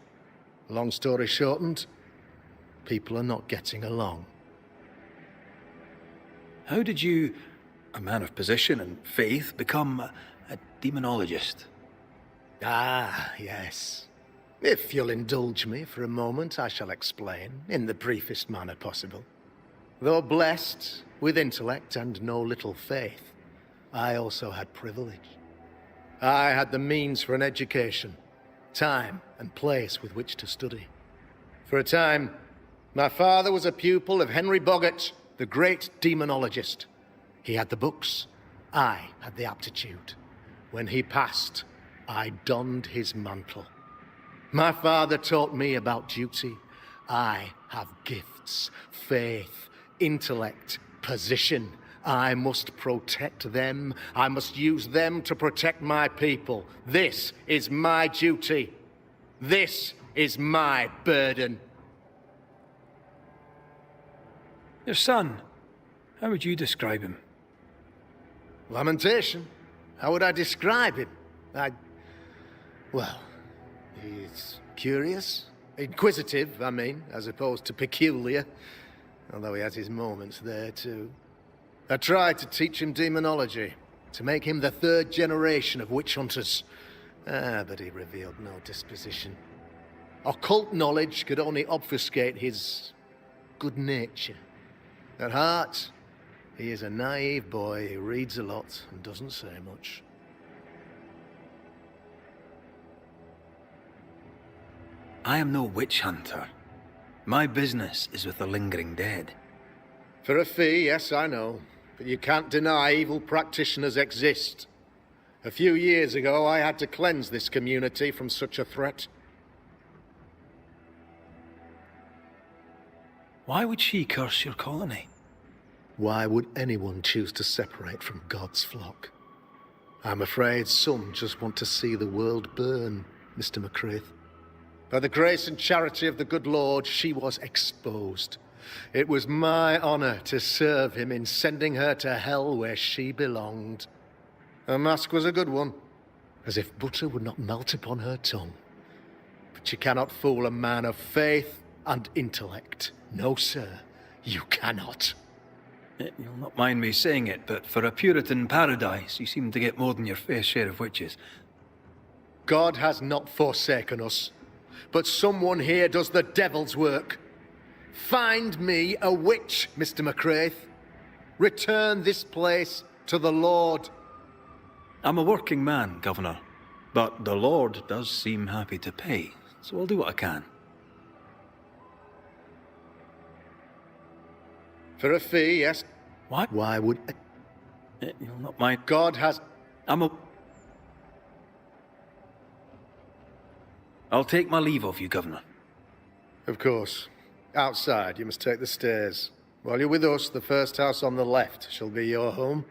Long story shortened, people are not getting along. How did you, a man of position and faith, become a demonologist? Ah, yes. If you'll indulge me for a moment, I shall explain, in the briefest manner possible. Though blessed with intellect and no little faith, I also had privilege. I had the means for an education, time and place with which to study. For a time, my father was a pupil of Henry Boggart, the great demonologist. He had the books, I had the aptitude. When he passed, I donned his mantle. My father taught me about duty. I have gifts, faith, intellect, position. I must protect them. I must use them to protect my people. This is my duty. This is my burden. Your son, how would you describe him? Lamentation. How would I describe him? Well, he's curious. Inquisitive, I mean, as opposed to peculiar. Although he has his moments there, too. I tried to teach him demonology, to make him the third generation of witch hunters. But he revealed no disposition. Occult knowledge could only obfuscate his good nature. At heart, he is a naive boy who reads a lot and doesn't say much. I am no witch hunter. My business is with the lingering dead. For a fee, yes, I know. But you can't deny evil practitioners exist. A few years ago, I had to cleanse this community from such a threat. Why would she curse your colony? Why would anyone choose to separate from God's flock? I'm afraid some just want to see the world burn, Mr. McCraith. By the grace and charity of the good Lord, she was exposed. It was my honor to serve him in sending her to hell where she belonged. Her mask was a good one, as if butter would not melt upon her tongue. But you cannot fool a man of faith and intellect. No, sir, you cannot. You'll not mind me saying it, but for a Puritan paradise, you seem to get more than your fair share of witches. God has not forsaken us, but someone here does the devil's work. Find me a witch, Mr. McCraith. Return this place to the Lord. I'm a working man, Governor, but the Lord does seem happy to pay, so I'll do what I can. For a fee, yes. What? Why would... You'll not mind... God has... I'll take my leave of you, Governor. Of course. Outside, you must take the stairs. While you're with us, the first house on the left shall be your home.